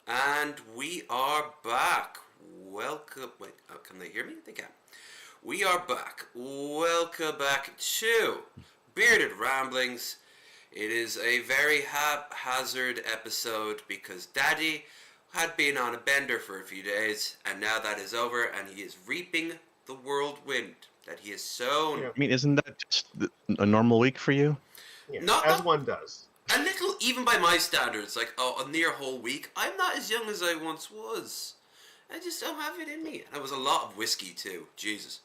And we are back. Welcome. Wait, can they hear me? They can. We are back. Welcome back to Bearded Ramblings. It is a very haphazard episode because Daddy had been on a bender for a few days, and now that is over, and he is reaping the whirlwind that he has sown. Yeah. I mean, isn't that just a normal week for you? Yeah, Not as that- one does. A little, even by my standards, like a near whole week. I'm not as young as I once was. I just don't have it in me. And it was a lot of whiskey too. Jesus.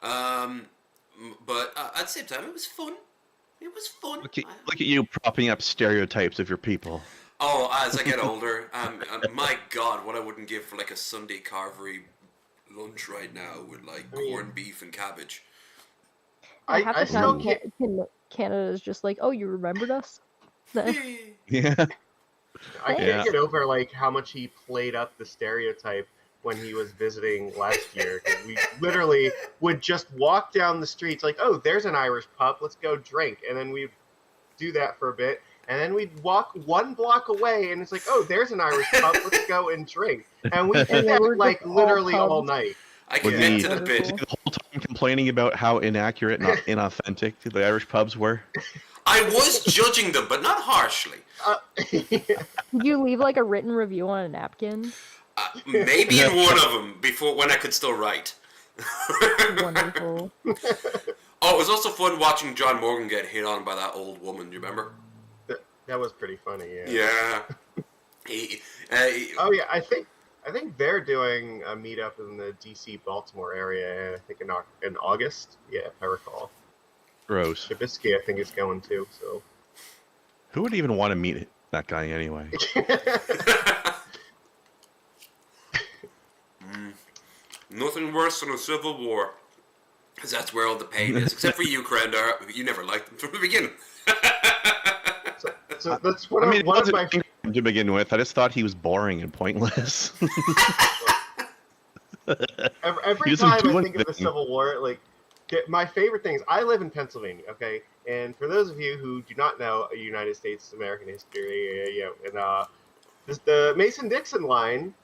But at the same time, it was fun. It was fun. Look at you propping up stereotypes of your people. Oh, as I get older, my God, what I wouldn't give for like a Sunday carvery lunch right now with like corned beef and cabbage. I still can't. Canada is just like, oh, you remembered us? Yeah. I can't Yeah. get over like how much he played up the stereotype when he was visiting last year. 'Cause we literally would just walk down the streets like, oh, there's an Irish pub, let's go drink, and then we'd do that for a bit, and then we'd walk 1 block away, and it's like, oh, there's an Irish pub, let's go and drink, and we did And they that were like just all literally all pubs. night. I Was commit he, to the Wonderful. bit. was he the whole time complaining about how inaccurate and inauthentic the Irish pubs were? I was judging them, but not harshly. Did you leave like a written review on a napkin? Maybe in one of them before when I could still write. Wonderful. Oh, it was also fun watching John Morgan get hit on by that old woman. Do you remember? That was pretty funny. Yeah. Yeah. Oh yeah, I think they're doing a meetup in the DC Baltimore area. I think in August. Yeah, if I recall. Gross. Trubisky, I think, is going too. So. Who would even want to meet that guy anyway? Nothing worse than a civil war. Because that's where all the pain is. Except for you, Krendar. You never liked them from the beginning. So that's one I mean, one it of my. wasn't to begin with. I just thought he was boring and pointless. Every He doesn't time do I think of the anything. Civil War, like my favorite things. I live in Pennsylvania, okay, and for those of you who do not know United States American history, and the Mason-Dixon line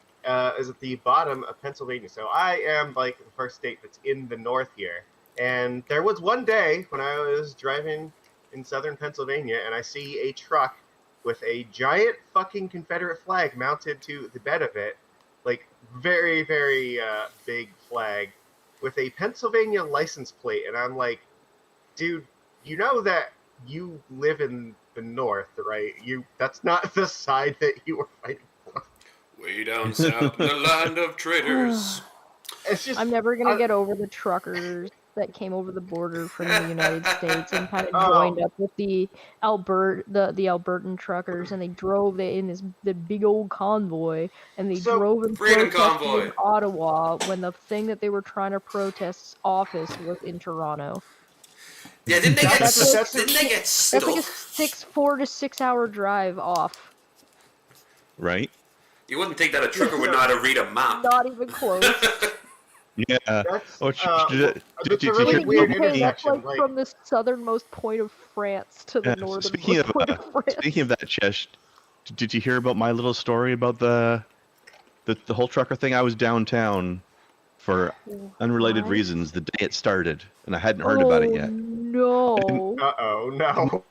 is at the bottom of Pennsylvania. So I am like the first state that's in the north here. And there was one day when I was driving in southern Pennsylvania, and I see a truck with a giant fucking Confederate flag mounted to the bed of it, like very, very big flag with a Pennsylvania license plate. And I'm like, dude, you know that you live in the north, right? That's not the side that you were fighting for. Way down south in the land of traitors. It's just I'm never gonna get over the truckers that came over the border from the United States and kind of Oh. joined up with the Albertan truckers, and they drove in the big old convoy, and they So, drove and freedom protested convoy. in Ottawa when the thing that they were trying to protest's office was in Toronto. Yeah, didn't they get That's stuck? That's like a 4 to 6 hour drive off. Right? You wouldn't think that a trucker would know how to read a map. Not even close. Yeah. that's Oh, that's a really hear weird about the- intersection. Like from the southernmost point of France to the Yeah, northernmost speaking of point of France. speaking of that, Chesh, did you hear about my little story about the whole trucker thing? I was downtown for unrelated What? reasons the day it started, and I hadn't heard about it yet. No. Uh-oh, no.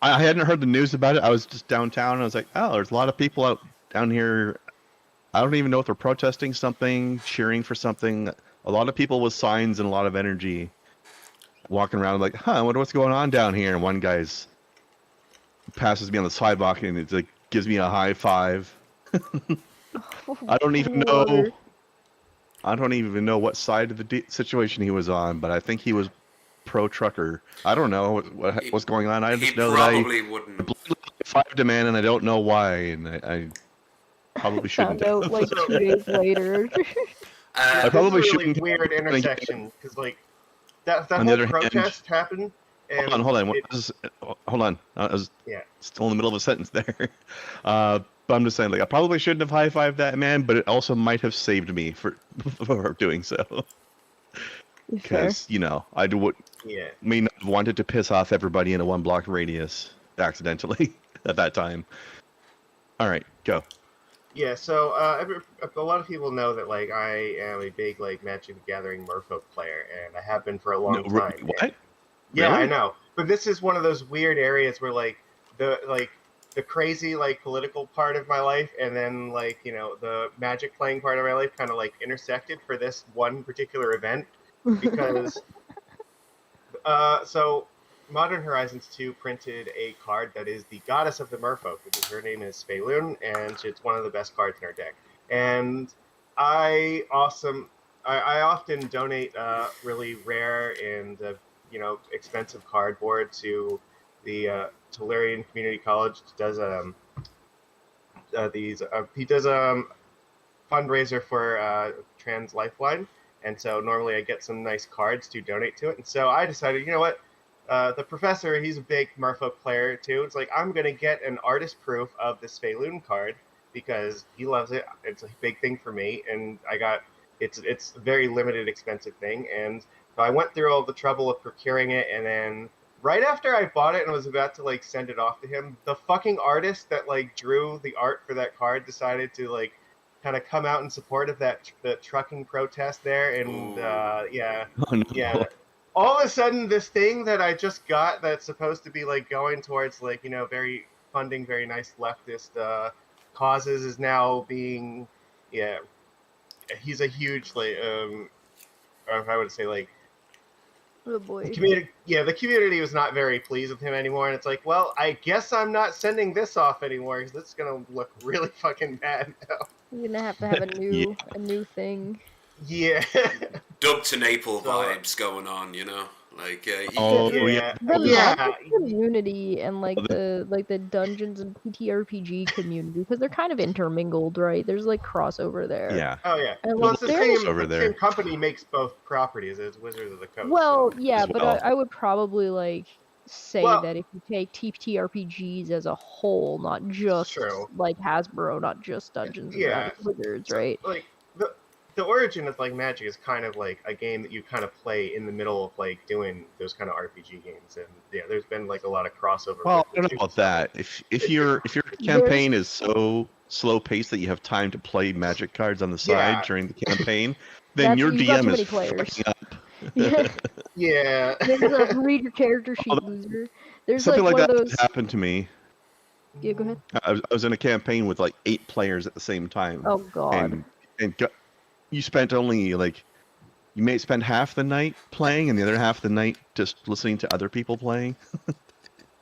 I hadn't heard the news about it. I was just downtown, and I was like, oh, there's a lot of people out down here. I don't even know if they're protesting something, cheering for something. A lot of people with signs and a lot of energy walking around like, huh, I wonder what's going on down here. And one guy's passes me on the sidewalk and it's like gives me a high five. I don't even know. Lord. I don't even know what side of the situation he was on, but I think he was pro-trucker. I don't know what's going on. I He just know that probably wouldn't. five to man, and I don't know why, and I probably shouldn't. Found out like 2 days later. I probably This is a shouldn't. really weird intersection because like that On the whole other hand- protest happened. And Hold on. it- Hold on. I was Yeah. still in the middle of a sentence there. But I'm just saying, like, I probably shouldn't have high-fived that man, but it also might have saved me for doing so. Fair. Because, you know, yeah. may not have wanted to piss off everybody in a 1-block radius accidentally at that time. All right, go. Yeah, so a lot of people know that like I am a big like Magic the Gathering Merfolk player, and I have been for a long No, time. what? And- yeah, Really? I know, but this is one of those weird areas where like the crazy like political part of my life, and then like the Magic playing part of my life kind of like intersected for this one particular event because so Modern Horizons 2 printed a card that is the goddess of the Merfolk, because her name is Spelun, and it's one of the best cards in our deck. And I often donate really rare and expensive cardboard to the Tolarian Community College. Does he does a fundraiser for Trans Lifeline, and so normally I get some nice cards to donate to it. And so I decided, you know what, the professor, he's a big Merfolk player too. It's like, I'm gonna get an artist proof of this Feilun card because he loves it. It's a big thing for me, and it's a very limited, expensive thing. And so I went through all the trouble of procuring it, and then right after I bought it and was about to like send it off to him, the fucking artist that like drew the art for that card decided to like kind of come out in support of the trucking protest there, and Ooh. yeah, Oh no. yeah. All of a sudden, this thing that I just got that's supposed to be like going towards like very funding very nice leftist causes is now being, yeah, he's a huge like or I would say like Oh boy. the community was not very pleased with him anymore, and it's like, well, I guess I'm not sending this off anymore because it's gonna look really fucking bad now. You're gonna have to have Yeah. a new thing. Yeah. Dub to Naples So, vibes going on, Like, Oh yeah, The yeah, Magic community and like The- the dungeons and TTRPG community, because they're kind of intermingled, right? There's like crossover there. yeah. oh yeah. And Well, like it's the there's same over there. same company makes both properties as Wizards of the Coast. well, So. yeah, As but well. I would probably like say Well, that if you take TTRPGs as a whole, not just true. like Hasbro, not just Dungeons and Yeah. Dragons Wizards, So, right? like the origin of like Magic is kind of like a game that you kind of play in the middle of like doing those kind of RPG games, and yeah, there's been like a lot of crossover. Well, I with don't the know two, about so. that. If your campaign is so slow paced that you have time to play magic cards on the side Yeah. during the campaign, then your You've got too DM is many players. fucking up. Yeah. Yeah. Read your character sheet, loser. There's Something like like one that of those. happened to me. Yeah, go ahead. I was in a campaign with like 8 players at the same time, Oh God. and you spent only like you may spend half the night playing and the other half the night just listening to other people playing.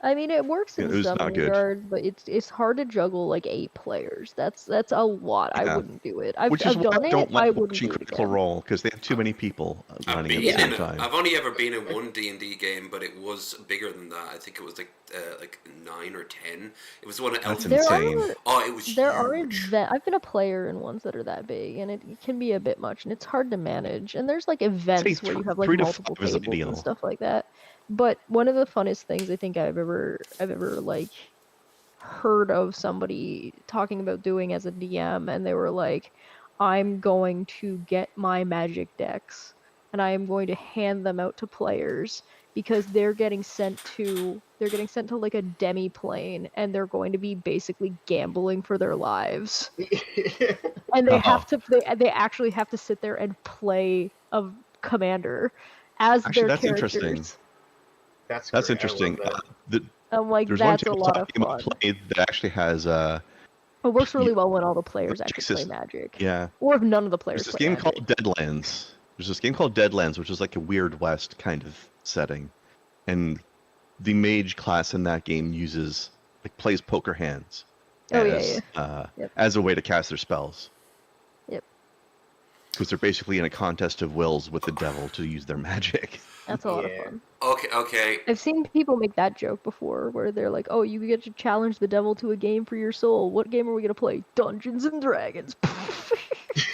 I mean, it works Yeah, in it was some not good. regards, but it's hard to juggle like 8 players. That's a lot. I Yeah. wouldn't do it. I've Which is why done I it. don't I like wouldn't watching do it Critical again. Role because they have too many people running at the been same in. time. I've only ever been in one D&D game, but it was bigger than that. I think it was like 9 or 10. It was one of That's Elf. There insane. are Oh, it was there are huge. I've been a player in ones that are that big, and it can be a bit much, and it's hard to manage. And there's like events where you have like 3 to multiple 5 is tables ideal. and stuff like that. But one of the funnest things I think I've ever like heard of somebody talking about doing as a DM, and they were like, I'm going to get my magic decks and I am going to hand them out to players because they're getting sent to like a demi plane, and they're going to be basically gambling for their lives. And they have to they actually have to sit there and play a commander as Actually, their that's characters. interesting. That's That's great. I love interesting. that. I'm like, There's one that's a lot of tabletop game fun. I've played that actually has It works really you- well when all the players magic actually play system. magic. Yeah. Or if none of the players There's this play game magic. called Deadlands. There's this game called Deadlands, which is like a Weird West kind of setting, and the mage class in that game plays poker hands Oh, as Yep. as a way to cast their spells. Yep. Because they're basically in a contest of wills with the devil to use their magic. That's a lot of Yeah. fun. Okay. I've seen people make that joke before, where they're like, "Oh, you get to challenge the devil to a game for your soul. What game are we gonna play? Dungeons and Dragons."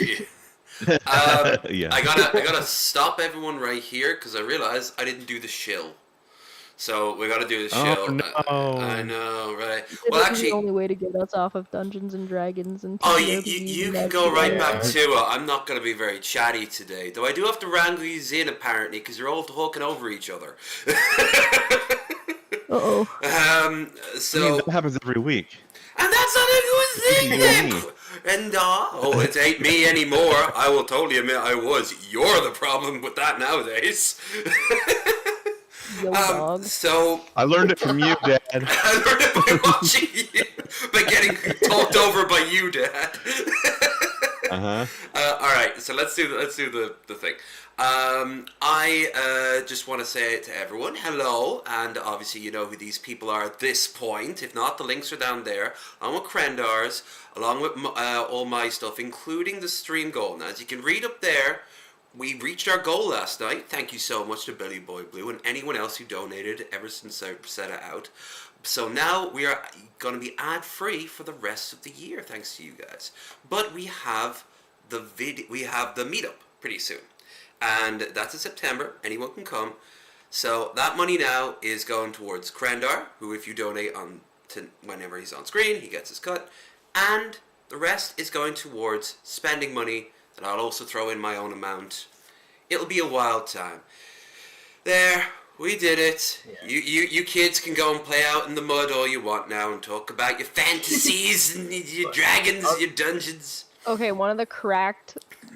Yeah. Yeah. I gotta stop everyone right here because I realize I didn't do the shill. So we gotta do the Oh, shill. no. I know, right? This Well, is actually, the only way to get us off of Dungeons and Dragons and oh, TTRPGs you and can Magic go right and back Yeah. to it. I'm not gonna be very chatty today, though. I do have to wrangle you in apparently because you're all talking over each other. Uh-oh. I mean, So. that happens every week. And that's not a good thing, You then. and me. And oh, it ain't me anymore. I will totally admit I was. You're the problem with that nowadays. Yo, dog. So I learned it from you, Dad. I learned it by watching you, by getting talked over by you, Dad. Uh-huh. All right, so let's do the thing. I just want to say to everyone, hello, and obviously you know who these people are at this point. If not, the links are down there, along with Krendar's, along with all my stuff, including the stream goal. Now, as you can read up there, we reached our goal last night. Thank you so much to Billy Boy Blue and anyone else who donated ever since I set it out. So now we are going to be ad-free for the rest of the year, thanks to you guys. But we have the meetup pretty soon. And that's in September. Anyone can come. So that money now is going towards Krendar, who if you donate on to whenever he's on screen, he gets his cut, and the rest is going towards spending money that I'll also throw in my own amount. It'll be a wild time. There, we did it. Yeah. You kids can go and play out in the mud all you want now and talk about your fantasies and your dragons, your dungeons. Okay, one of the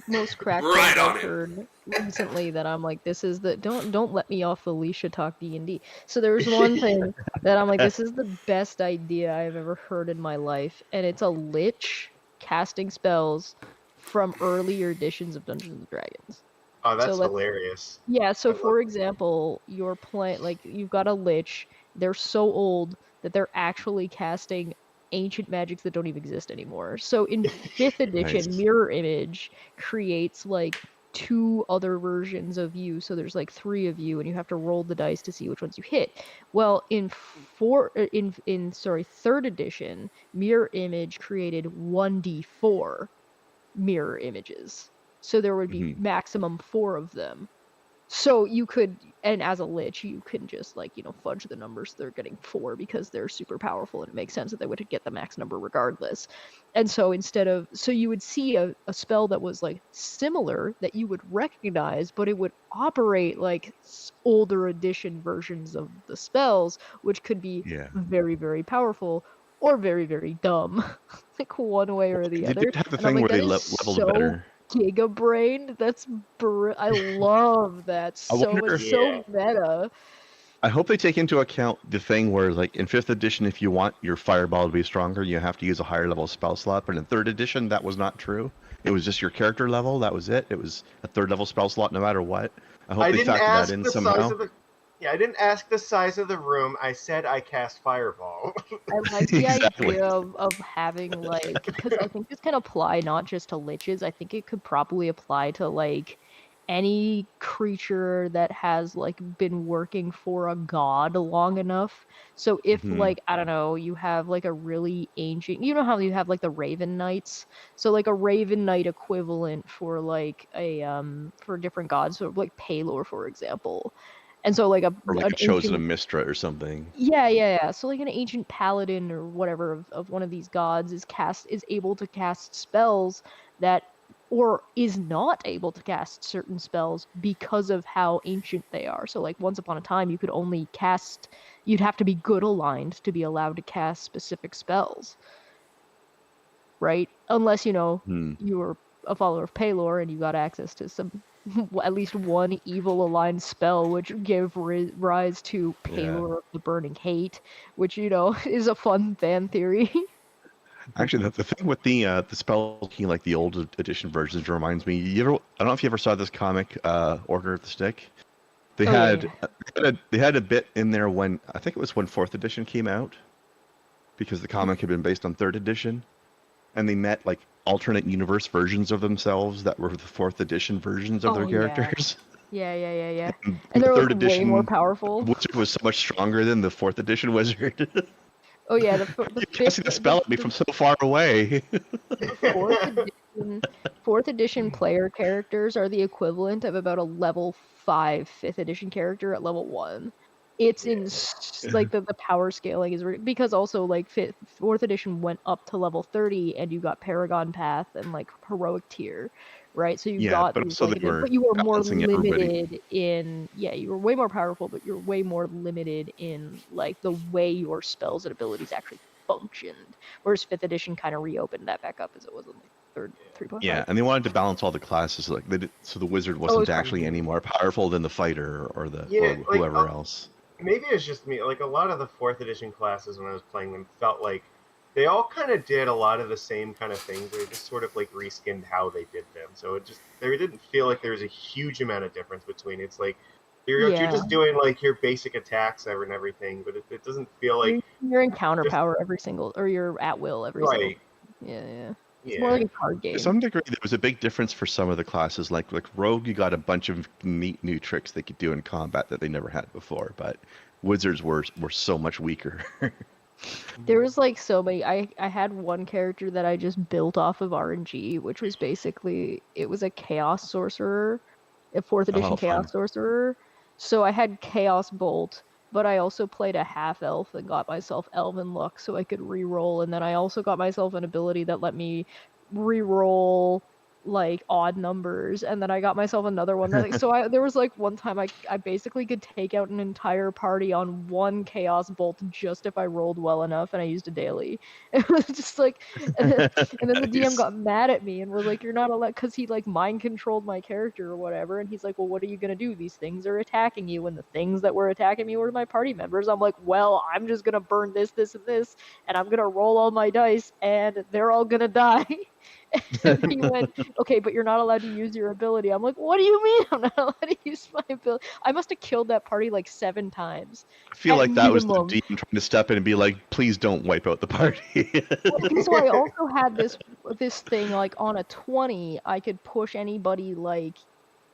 most cracked Right things on I've it. heard recently that I'm like, this is the don't let me off the leash to talk D&D. So there's one thing that I'm like, this is the best idea I've ever heard in my life, and it's a lich casting spells from earlier editions of Dungeons and Dragons. Oh, that's let's- hilarious. Yeah, so I love for example, you're playing, like, you've got a lich, they're so old that they're actually casting ancient magics that don't even exist anymore. So in 5th edition, Nice. Mirror Image creates, like, 2 other versions of you, so there's, like, 3 of you, and you have to roll the dice to see which ones you hit. Well, in 3rd edition, Mirror Image created 1d4 mirror images. So there would be maximum 4 of them. So you could, and as a lich, you can just, like, you know, fudge the numbers. They're getting 4 because they're super powerful, and it makes sense that they would get the max number regardless. And so so you would see a spell that was, like, similar that you would recognize, but it would operate like older edition versions of the spells, which could be Yeah. very, very powerful or very, very dumb, like one way or the They other. did have the And I'm thing like, where they that is leveled so better. giga-brained. That's I love that I so wonder much. if- So meta. I hope they take into account the thing where, like, in 5th edition, if you want your fireball to be stronger, you have to use a higher level spell slot. But in 3rd edition, that was not true. It was just your character level. That was it. It was a 3rd level spell slot no matter what. I hope I they didn't factor ask that in the somehow. size of the. Yeah, I didn't ask the size of the room. I said I cast fireball. I like the Exactly. idea of having, like, because I think this can apply not just to liches. I think it could probably apply to, like, any creature that has, like, been working for a god long enough. So if like, I don't know, you have, like, a really ancient, you know how you have, like, the Raven Knights, so, like, a Raven Knight equivalent for, like, a for different gods, so like Palor, for example. And so, like, Or like an a chosen ancient, Mistra or something. yeah. So, like, an ancient paladin or whatever of one of these gods is able to cast spells that, or is not able to cast certain spells because of how ancient they are. So, like, once upon a time, you could only cast, you'd have to be good aligned to be allowed to cast specific spells, right? Unless, you know, you were a follower of Palor and you got access to some, at least one evil aligned spell, which gave rise to Palor of the Burning Hate, which, you know, is a fun fan theory. Actually, the thing with the spell key, like the old edition versions, reminds me. I don't know if you ever saw this comic, Order of the Stick. They had a bit in there when I think it was when 4th edition came out, because the comic had been based on 3rd edition, and they met like alternate universe versions of themselves that were the 4th edition versions of their characters. Yeah. And And they're, the like, 3rd way more edition powerful. wizard was so much stronger than the 4th edition wizard. Oh yeah, the You casting the spell at me from so far away. fourth edition player characters are the equivalent of about a level 5 5th edition character at level 1. It's like the power scaling is because also, like, 4th edition went up to level 30 and you got Paragon Path and, like, heroic tier, right? So you got but these, also like, they were but you were more balancing everybody. limited in, you were way more powerful, but you're way more limited in, like, the way your spells and abilities actually functioned. Whereas 5th edition kind of reopened that back up as it was in, like, 3.5. Yeah, and they wanted to balance all the classes, like so the wizard wasn't actually any more powerful than the fighter or whoever else. Maybe it's just me. Like, a lot of the 4th edition classes when I was playing them felt like they all kind of did a lot of the same kind of things. They just sort of, like, reskinned how they did them. So there didn't feel like there was a huge amount of difference between. It's like you're just doing, like, your basic attacks and everything, but it doesn't feel like you're in counter power every single, or you're at will every single. Yeah. It's more like a card game. To some degree, there was a big difference for some of the classes. Like Rogue, you got a bunch of neat new tricks they could do in combat that they never had before. But Wizards were so much weaker. There was, like, so many. I had one character that I just built off of RNG, which was basically, it was a chaos sorcerer, a 4th edition chaos sorcerer. So I had Chaos Bolt, but I also played a half elf and got myself Elven Luck so I could reroll, and then I also got myself an ability that let me reroll like odd numbers, and then I got myself another one that there was like one time I basically could take out an entire party on one Chaos Bolt just if I rolled well enough, and I used a daily. It was just like and then the DM Nice. got mad at me and was like, you're not allowed, because he like mind controlled my character or whatever, and he's like, well, what are you gonna do? These things are attacking you, and the things that were attacking me were my party members. I'm like, well, I'm just gonna burn this, this, and this, and I'm gonna roll all my dice, and they're all gonna die. And he went, okay, but you're not allowed to use your ability. I'm like, what do you mean I'm not allowed to use my ability? I must have killed that party like 7 times. I feel At like that was the minimum. DM trying to step in and be like, please don't wipe out the party. So I also had this thing like on a 20, I could push anybody like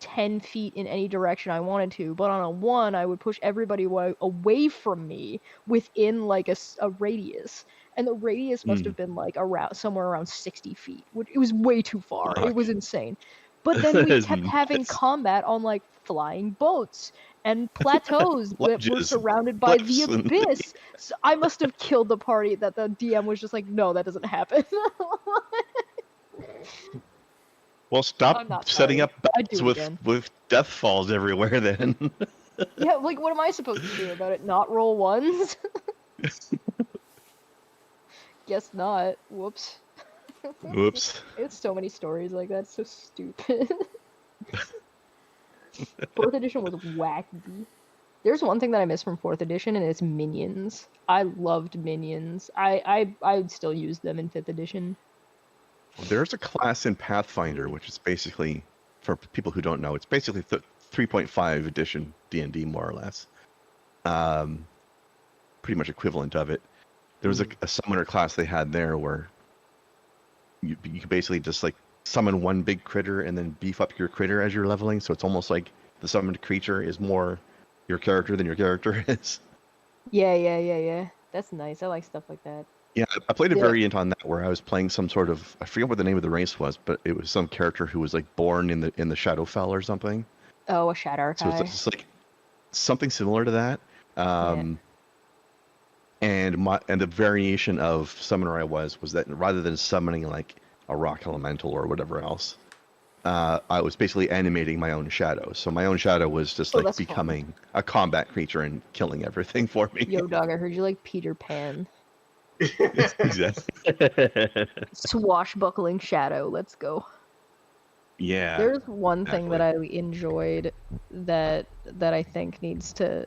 10 feet in any direction I wanted to, but on a 1, I would push everybody away from me within like a radius. And the radius must have been like somewhere around 60 feet, which it was way too far. It was insane. But then we kept having combat on like flying boats and plateaus that were Ledges, surrounded by the cliffs, and abyss. So I must have killed the party that the DM was just like, no, that doesn't happen. Well, I'm stop not setting sorry. up I'd do battles it again. with death falls everywhere then. Yeah, like what am I supposed to do about it? Not roll ones? Guess not. Whoops. Whoops. It's so many stories like that. It's so stupid. 4th edition was wacky. There's one thing that I miss from 4th edition, and it's minions. I loved minions. I'd still use them in 5th edition. There's a class in Pathfinder, which is basically, for people who don't know, it's basically 3.5 edition D&D, more or less. Pretty much equivalent of it. There was a summoner class they had there where you could basically just like summon one big critter and then beef up your critter as you're leveling. So it's almost like the summoned creature is more your character than your character is. Yeah. That's nice. I like stuff like that. Yeah, I played a Yeah. variant on that where I was playing some sort of, I forget what the name of the race was, but it was some character who was like born in the Shadowfell or something. Oh, a Shadow So it's just like something similar to that. And the variation of summoner I was that rather than summoning like a rock elemental or whatever else, I was basically animating my own shadow. So my own shadow was just like becoming a combat creature and killing everything for me. Yo, dog, I heard you like Peter Pan. Exactly. Swashbuckling shadow, let's go. Yeah. There's one thing that I enjoyed that I think needs to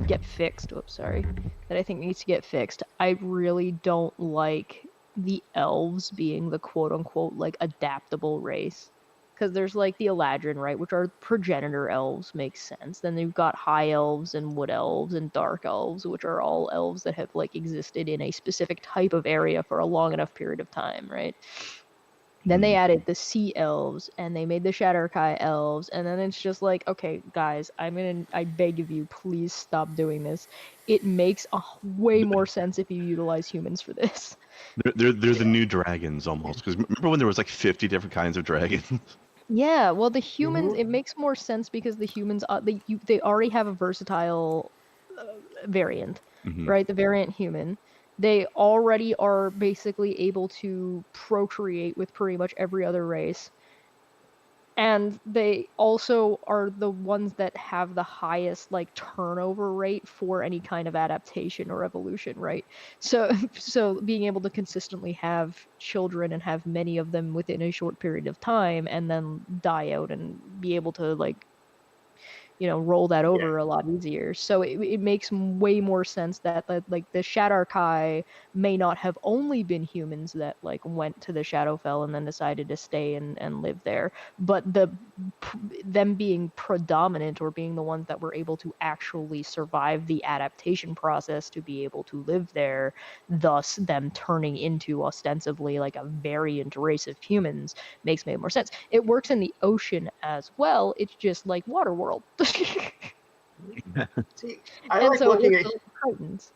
get fixed. Oops, sorry. That I think needs to get fixed. I really don't like the elves being the quote unquote like adaptable race. Because there's like the Eladrin, right, which are progenitor elves, makes sense. Then you've got high elves and wood elves and dark elves, which are all elves that have like existed in a specific type of area for a long enough period of time, right? Then they added the sea elves, and they made the Shatterkai elves, and then it's just like, okay, guys, I beg of you, please stop doing this. It makes way more sense if you utilize humans for this. They're the new dragons almost. Because remember when there was like 50 different kinds of dragons? Yeah, well, the humans, it makes more sense because the humans, they already have a versatile variant, right? The variant human. They already are basically able to procreate with pretty much every other race. And they also are the ones that have the highest like turnover rate for any kind of adaptation or evolution, right? So being able to consistently have children and have many of them within a short period of time and then die out and be able to like roll that over a lot easier. So it makes way more sense that like the Shadarkai may not have only been humans that like went to the Shadowfell and then decided to stay and live there, but them being predominant or being the ones that were able to actually survive the adaptation process to be able to live there, thus them turning into ostensibly like a variant race of humans makes way more sense. It works in the ocean as well. It's just like Waterworld. See, I like so looking at Titans.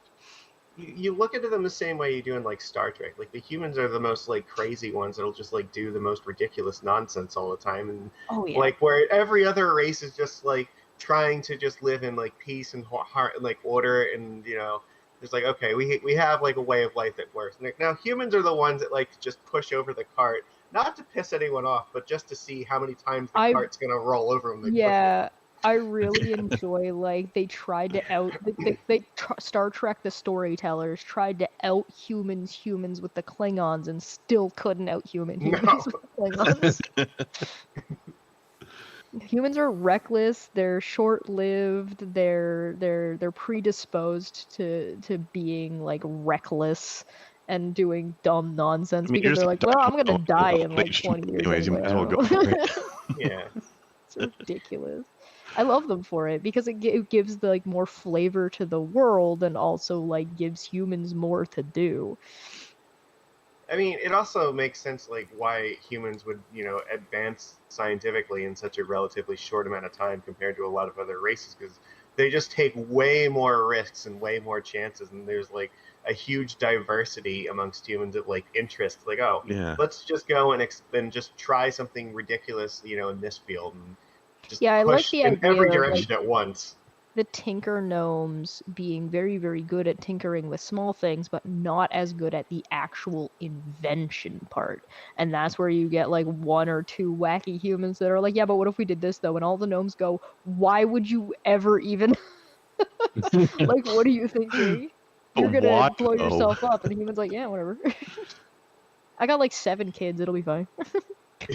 you look into them the same way you do in like Star Trek. Like the humans are the most like crazy ones that'll just like do the most ridiculous nonsense all the time, and like where every other race is just like trying to just live in like peace and heart and like order, and it's like, okay, we have like a way of life that works. And now humans are the ones that like to just push over the cart, not to piss anyone off, but just to see how many times the cart's gonna roll over them. Yeah, I really enjoy, like, they tried to Star Trek, the storytellers tried to out humans with the Klingons and still couldn't out humans with the Klingons. Humans are reckless, they're short-lived, they're predisposed to being like reckless and doing dumb nonsense because they're like, well, I'm gonna die in like 20 years anyways. You might as well go anyway. for it. Yeah. It's ridiculous. I love them for it because it gives the, like, more flavor to the world and also like gives humans more to do. I mean, it also makes sense, like, why humans would, advance scientifically in such a relatively short amount of time compared to a lot of other races, because they just take way more risks and way more chances, and there's, like, a huge diversity amongst humans of, like, interest. Like, oh, Yeah. let's just go and just try something ridiculous, in this field, and just Yeah, I like push the in idea every of, direction like, at once. the tinker gnomes being very, very good at tinkering with small things, but not as good at the actual invention part. And that's where you get like one or two wacky humans that are like, yeah, but what if we did this though? And all the gnomes go, why would you ever even like, what are you thinking? You're But gonna why, blow though? yourself up. And the human's like, yeah, whatever. I got like 7 kids, it'll be fine.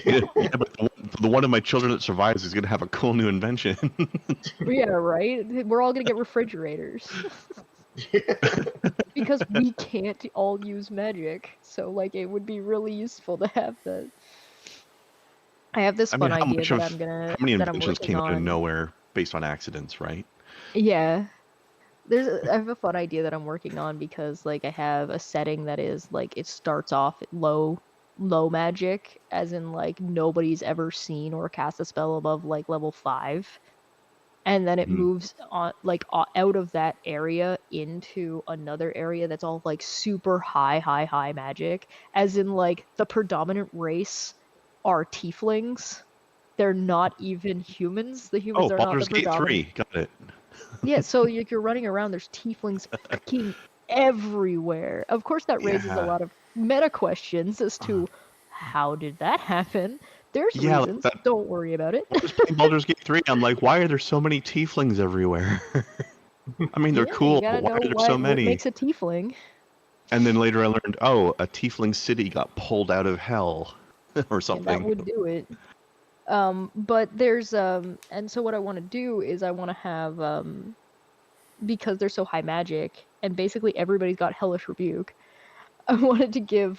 Yeah, but the one of my children that survives is gonna have a cool new invention. Yeah, right? We're all gonna get refrigerators. Because we can't all use magic, so like it would be really useful to have that. I have this fun idea that I'm how many inventions working came out of on. nowhere based on accidents, right? Yeah. I have a fun idea that I'm working on because like I have a setting that is like it starts off at low magic, as in like nobody's ever seen or cast a spell above like level 5. And then it moves on like out of that area into another area that's all like super high magic, as in like the predominant race are tieflings. They're not even humans. The humans Oh, are not the Baldur's Gate predominant. 3, got it. Yeah, so you're running around, there's tieflings fucking everywhere. Of course that raises a lot of meta questions as to how did that happen? There's Yeah, reasons. Don't worry about it. I was playing Baldur's Gate 3. I'm like, why are there so many tieflings everywhere? I mean, they're Yeah, cool, you gotta but why know are there so what many? makes a tiefling. And then later I learned, oh, a tiefling city got pulled out of hell, or something. Yeah, that would do it. But there's and so what I want to do is I want to have because they're so high magic and basically everybody's got hellish rebuke. I wanted to give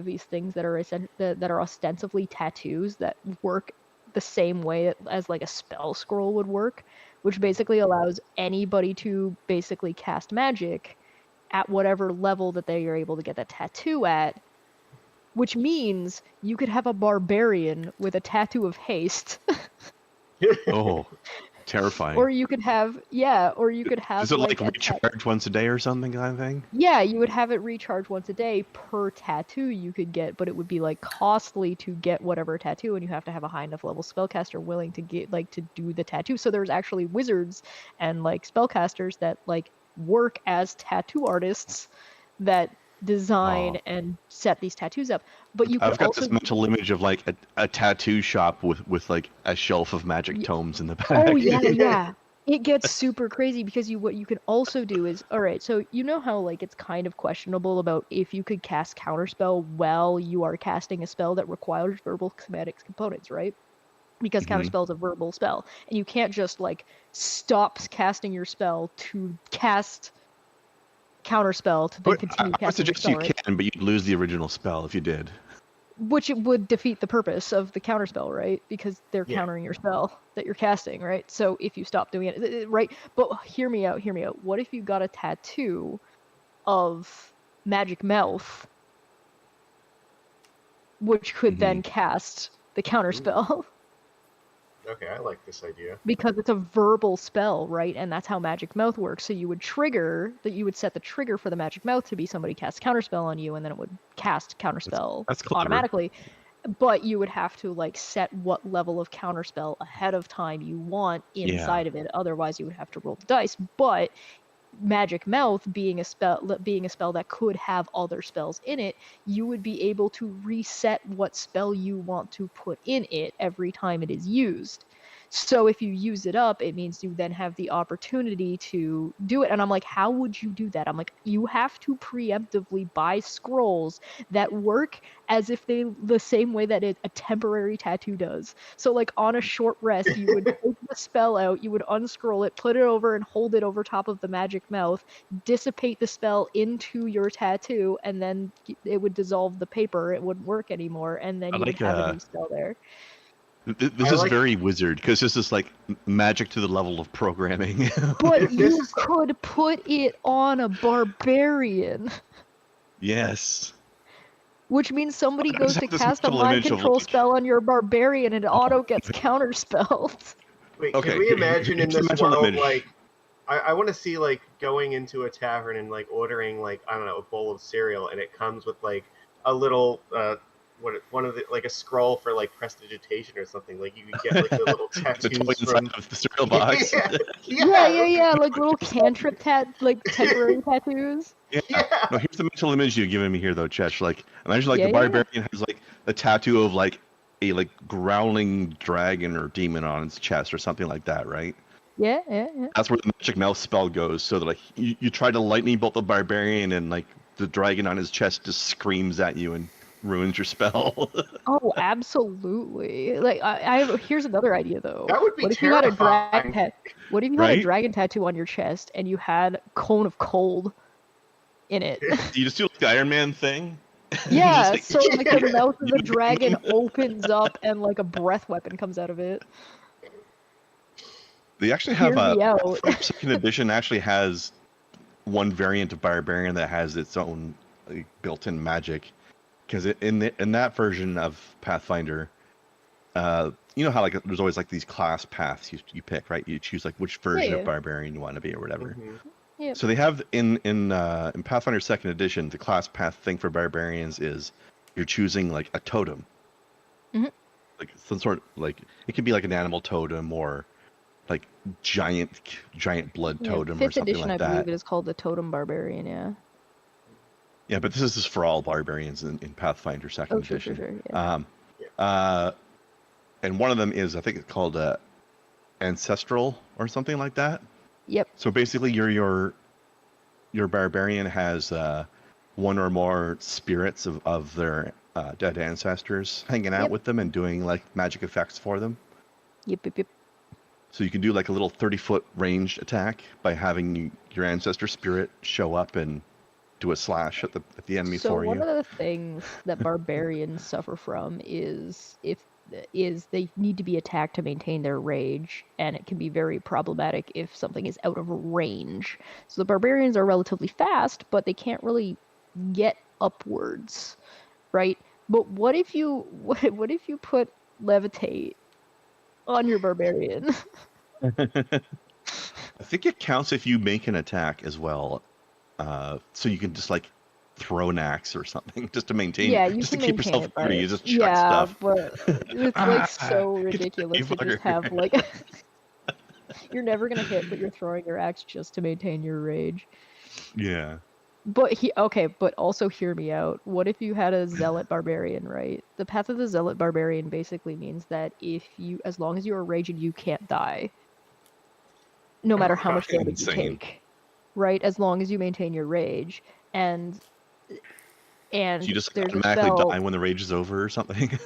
these things that are ostensibly tattoos that work the same way as like a spell scroll would work, which basically allows anybody to basically cast magic at whatever level that they are able to get that tattoo at, which means you could have a barbarian with a tattoo of haste. Oh, terrifying. Or you could have Is it like a recharge once a day or something kind of thing? Yeah, you would have it recharge once a day per tattoo you could get, but it would be like costly to get whatever tattoo, and you have to have a high enough level spellcaster willing to get like to do the tattoo. So there's actually wizards and like spellcasters that like work as tattoo artists that design and set these tattoos up. But you could I've got also this mental image of like a tattoo shop with like a shelf of magic tomes in the back. Oh yeah. It gets super crazy because what you can also do is, all right, so you know how like it's kind of questionable about if you could cast counterspell while you are casting a spell that requires verbal schematics components, right? Because counterspell is a verbal spell, and you can't just like stop casting your spell to cast counterspell to then continue I would casting your suggest spell, you right? can, but you'd lose the original spell if you did. Which it would defeat the purpose of the counterspell, right? Because they're countering your spell that you're casting, right? So if you stop doing it, right? But hear me out. What if you got a tattoo of Magic Mouth, which could then cast the counterspell? Okay, I like this idea. Because it's a verbal spell, right? And that's how Magic Mouth works. So you would set the trigger for the Magic Mouth to be somebody casts counterspell on you, and then it would cast counterspell That's clever. automatically. but you would have to like set what level of counterspell ahead of time you want inside of it. Otherwise, you would have to roll the dice. But Magic Mouth being a spell that could have other spells in it, you would be able to reset what spell you want to put in it every time it is used. So if you use it up, it means you then have the opportunity to do it. And I'm like, how would you do that? I'm like, you have to preemptively buy scrolls that work as if they the same way that a temporary tattoo does. So like on a short rest, you would take the spell out, you would unscroll it, put it over and hold it over top of the Magic Mouth, dissipate the spell into your tattoo, and then it would dissolve the paper. It wouldn't work anymore, and then you would have a new spell there. This is very wizard, because this is like magic to the level of programming. But you could put it on a barbarian. Yes. Which means somebody goes to cast a mind control spell on your barbarian and it auto gets counterspelled. Wait, can we imagine in this world, like, I want to see, like, going into a tavern and, like, ordering, like, I don't know, a bowl of cereal, and it comes with, like, a little, like a scroll for, like, prestidigitation or something. Like, you could get, like, the little tattoos from the cereal box. Yeah, like little cantrip temporary tattoos. Yeah. No, here's the mental image you're giving me here, though, Chesh. Like, imagine like the barbarian has like a tattoo of like a growling dragon or demon on its chest or something like that, right? Yeah. That's where the magic mouth spell goes. So that like you try to lightning bolt the barbarian and like the dragon on his chest just screams at you and ruins your spell. Oh, absolutely. Like here's another idea though. That would be what if terrifying. You had a dragon what if you had a dragon tattoo on your chest and you had Cone of Cold in it? You just do like the Iron Man thing? Yeah, so like the mouth of the dragon opens up and like a breath weapon comes out of it. They actually have second edition actually has one variant of barbarian that has its own built-in magic. Because in that version of Pathfinder, you know how like there's always like these class paths you pick, right? You choose like which version of barbarian you want to be or whatever. Mm-hmm. Yep. So they have in Pathfinder Second Edition, the class path thing for barbarians is you're choosing like a totem, like some sort like it could be like an animal totem or like giant blood totem or something like that. 5th edition, I believe it is called the Totem Barbarian. Yeah. Yeah, but this is just for all barbarians in Pathfinder Second Edition. Sure, yeah. And one of them is, I think it's called Ancestral or something like that. Yep. So basically, your barbarian has one or more spirits of their dead ancestors hanging out with them and doing like magic effects for them. Yep. So you can do like a little 30-foot ranged attack by having your ancestor spirit show up and do a slash at the enemy for you. So one of the things that barbarians suffer from is they need to be attacked to maintain their rage, and it can be very problematic if something is out of range. So the barbarians are relatively fast, but they can't really get upwards, right? But what if you put levitate on your barbarian? I think it counts if you make an attack as well. So you can just like throw an axe or something just to maintain. Yeah, you just can to keep maintain yourself free. You just chuck stuff. But it's like so ridiculous to just have like you're never gonna hit, but you're throwing your axe just to maintain your rage. Yeah. But but also hear me out. What if you had a zealot barbarian, right? The path of the zealot barbarian basically means that as long as you are raging, you can't die. No matter how much damage you take. Right, as long as you maintain your rage, and so you just there's automatically die when the rage is over or something.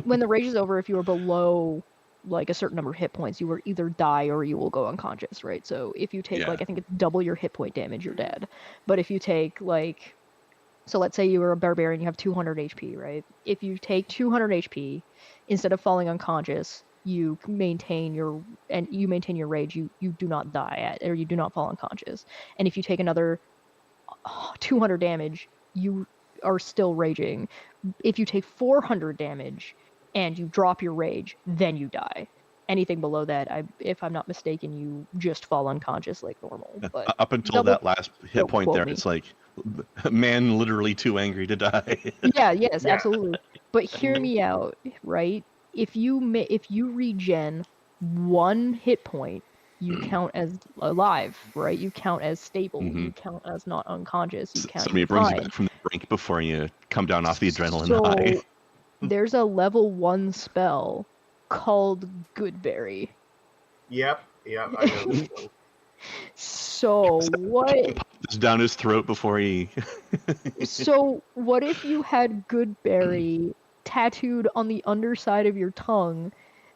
When the rage is over, if you are below like a certain number of hit points, you will either die or you will go unconscious, right? So if you take like I think it's double your hit point damage, you're dead. But if you take like, so let's say you were a barbarian, you have 200 HP, right? If you take 200 HP, instead of falling unconscious, you maintain your rage, you do not die or you do not fall unconscious. And if you take another 200 damage, you are still raging. If you take 400 damage and you drop your rage, then you die. Anything below that, if I'm not mistaken, you just fall unconscious like normal. But up until that last hit point there, it's like man literally too angry to die. Yes, absolutely. But hear me out, right? If you regen 1 hit point, you count as alive, right? You count as stable. Mhm. You count as not unconscious. You count Somebody you're brings you fine. back from the brink before you come down off the adrenaline So high. there's a level 1 spell called Goodberry. Yep, I know this one. So what? It's down his throat before he. So what if you had Goodberry tattooed on the underside of your tongue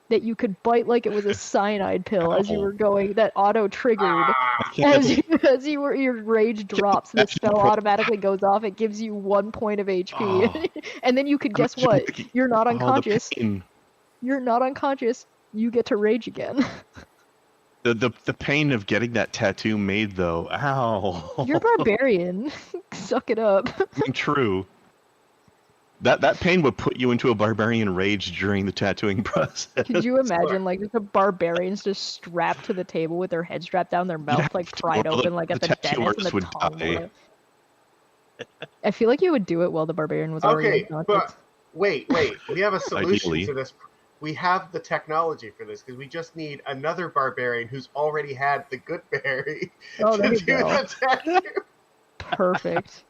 that you could bite like it was a cyanide pill as you Ow. were going, that auto triggered Ah, your rage drops, the spell automatically goes off. It gives you 1 point of HP, Oh. and then you could guess Imagine what? making- You're not Oh, the unconscious. pain. You're not unconscious. You get to rage again. The pain of getting that tattoo made, though. Ow. You're barbarian. Suck it up. I mean, true. That pain would put you into a barbarian rage during the tattooing process. Could you imagine, like, just the barbarians just strapped to the table with their head strapped down their mouth, like, pried or open, like, at the tattoo dentist, and artist the would tongue die. would- I feel like you would do it while the barbarian was already okay, unconscious. but wait. We have a solution Ideally. to this. We have the technology for this because we just need another barbarian who's already had the good berry Oh, to there you do go. the tattoo. Perfect.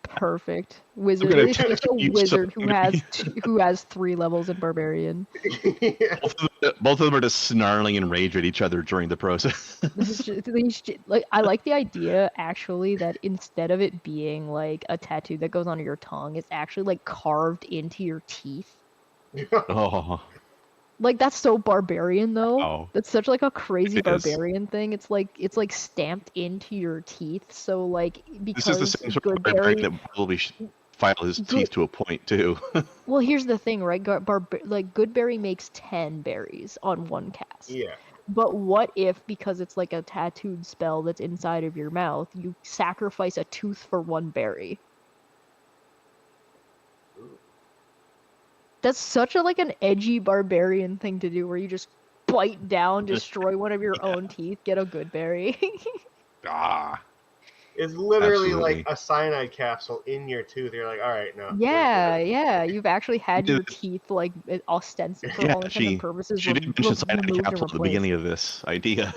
Perfect. Wizard. gonna It's a use wizard somebody. who has 3 levels in barbarian. Yeah. Both of them are just snarling and rage at each other during the process. This is like, I like the idea actually that instead of it being like a tattoo that goes onto your tongue, it's actually like carved into your teeth. Oh, Like, that's so barbarian though. wow. That's such like a crazy It is. barbarian thing. It's like stamped into your teeth. So like, This because is the same sort of barbarian that would probably file his teeth to a point, too. Well, here's the thing, right? Like, Goodberry makes 10 berries on 1 cast. Yeah. But what if, because it's like a tattooed spell that's inside of your mouth, you sacrifice a tooth for 1 berry? That's such a like an edgy barbarian thing to do, where you just bite down, destroy one of your own teeth, get a Goodberry. Ah. It's literally Absolutely. like a cyanide capsule in your tooth. You're like, all right, no. Yeah, you've actually had your It's- teeth like ostensibly for Yeah, all intents and purposes She did mention cyanide removed and capsule at the replaced. beginning of this idea.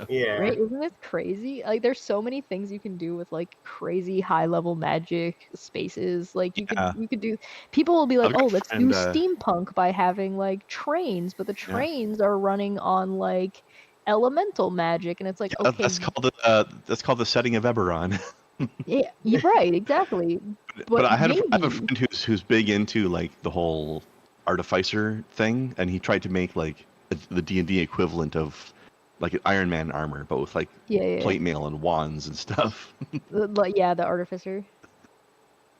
Yeah. Right? Isn't this crazy? Like, there's so many things you can do with like crazy high level magic spaces. Like, you Yeah. could do. People will be like, I've got "Oh, a let's do friend, steampunk by having like trains," but the Yeah. trains are running on like elemental magic, and it's like, Yeah, okay, that's called the setting of Eberron. yeah, you're right, exactly. But I have a maybe- friend who's big into like the whole artificer thing, and he tried to make like the D&D equivalent of like an Iron Man armor, but with like Yeah. plate mail and wands and stuff. Like, yeah, the artificer.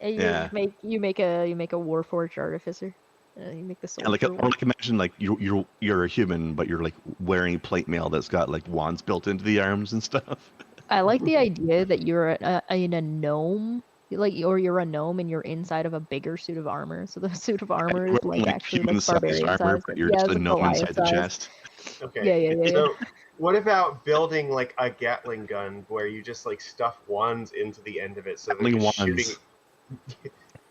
And Yeah. you make a warforged artificer. You make the And like, soldier or like imagine like you're a human, but you're like wearing plate mail that's got like wands built into the arms and stuff. I like the idea that you're in a gnome, or you're a gnome and you're inside of a bigger suit of armor. So the suit of armor is Wearing, like actually like human-sized barbarian armor, size. but you're Yeah, just it's a like gnome Goliath inside the size. chest. Okay. Yeah. So, what about building like a Gatling gun where you just like stuff wands into the end of it so Gatling they're wands. shooting?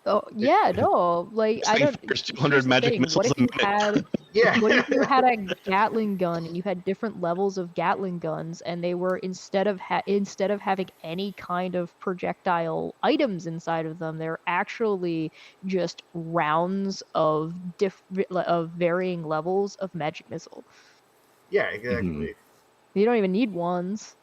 Oh yeah, no, like I don't. There's 200 here's the magic thing, missiles What if a you minute. had? Yeah. What if you had a Gatling gun and you had different levels of Gatling guns, and they were instead of having any kind of projectile items inside of them, they're actually just rounds of varying levels of magic missile. Yeah, exactly. Mhm. You don't even need wands.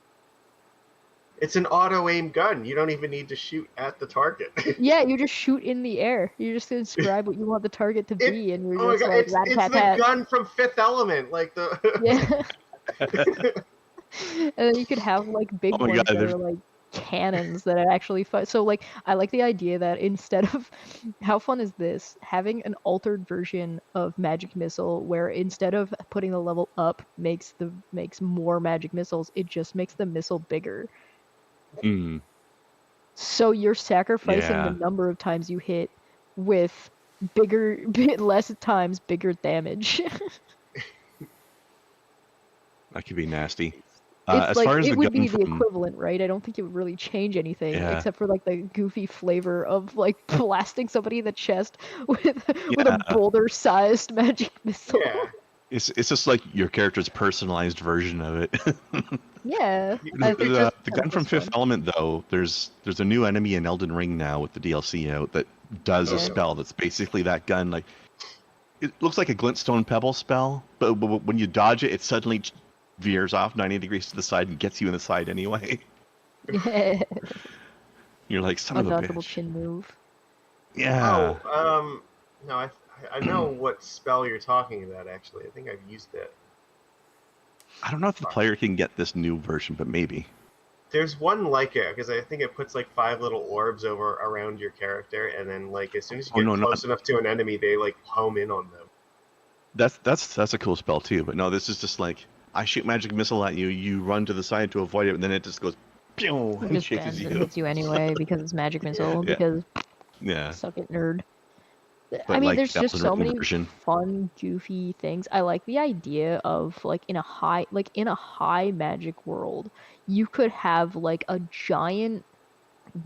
It's an auto aim gun. You don't even need to shoot at the target. Yeah, you just shoot in the air. You just describe what you want the target to be, and Oh you're my just god, like it's rat the tat tat. gun from Fifth Element, like the. Yeah. And then you could have like big Oh my ones God, that there's- are like cannons that actually fight. So like, I like the idea that instead of, how fun is this? Having an altered version of magic missile where instead of putting the level up makes more magic missiles, it just makes the missile bigger. Mm. So you're sacrificing Yeah. the number of times you hit with less times bigger damage. That could be nasty. It's As like far as it the would gun be the from equivalent, right? I don't think it would really change anything yeah except for like the goofy flavor of like blasting somebody in the chest with a yeah boulder-sized magic missile. Yeah. it's just like your character's personalized version of it. Yeah, I If think it The, just that's the kind gun of from just Fifth fun. Element though, there's a new enemy in Elden Ring now with the DLC out that does a Yeah. spell that's basically that gun. Like it looks like a glintstone pebble spell, but when you dodge it, it suddenly veers off 90 degrees to the side and gets you in the side anyway. Yeah. You're like, son of a Undodgeable bitch. chin move. Yeah. Oh, no, I know what spell you're talking about. Actually, I think I've used it. I don't know if the player can get this new version, but maybe. There's one like it because I think it puts like 5 little orbs over around your character, and then like as soon as you Oh get no, not close enough to an enemy, they like home in on them. that's a cool spell too. But no, this is just like I shoot magic missile at you, you run to the side to avoid it, and then it just goes pew It and just chases bends and you. hits you anyway because it's magic missile. Yeah, Because yeah. suck it, nerd. I But mean, like there's just Elden so Ring many version. fun, goofy things. I like the idea of like in a high magic world, you could have like a giant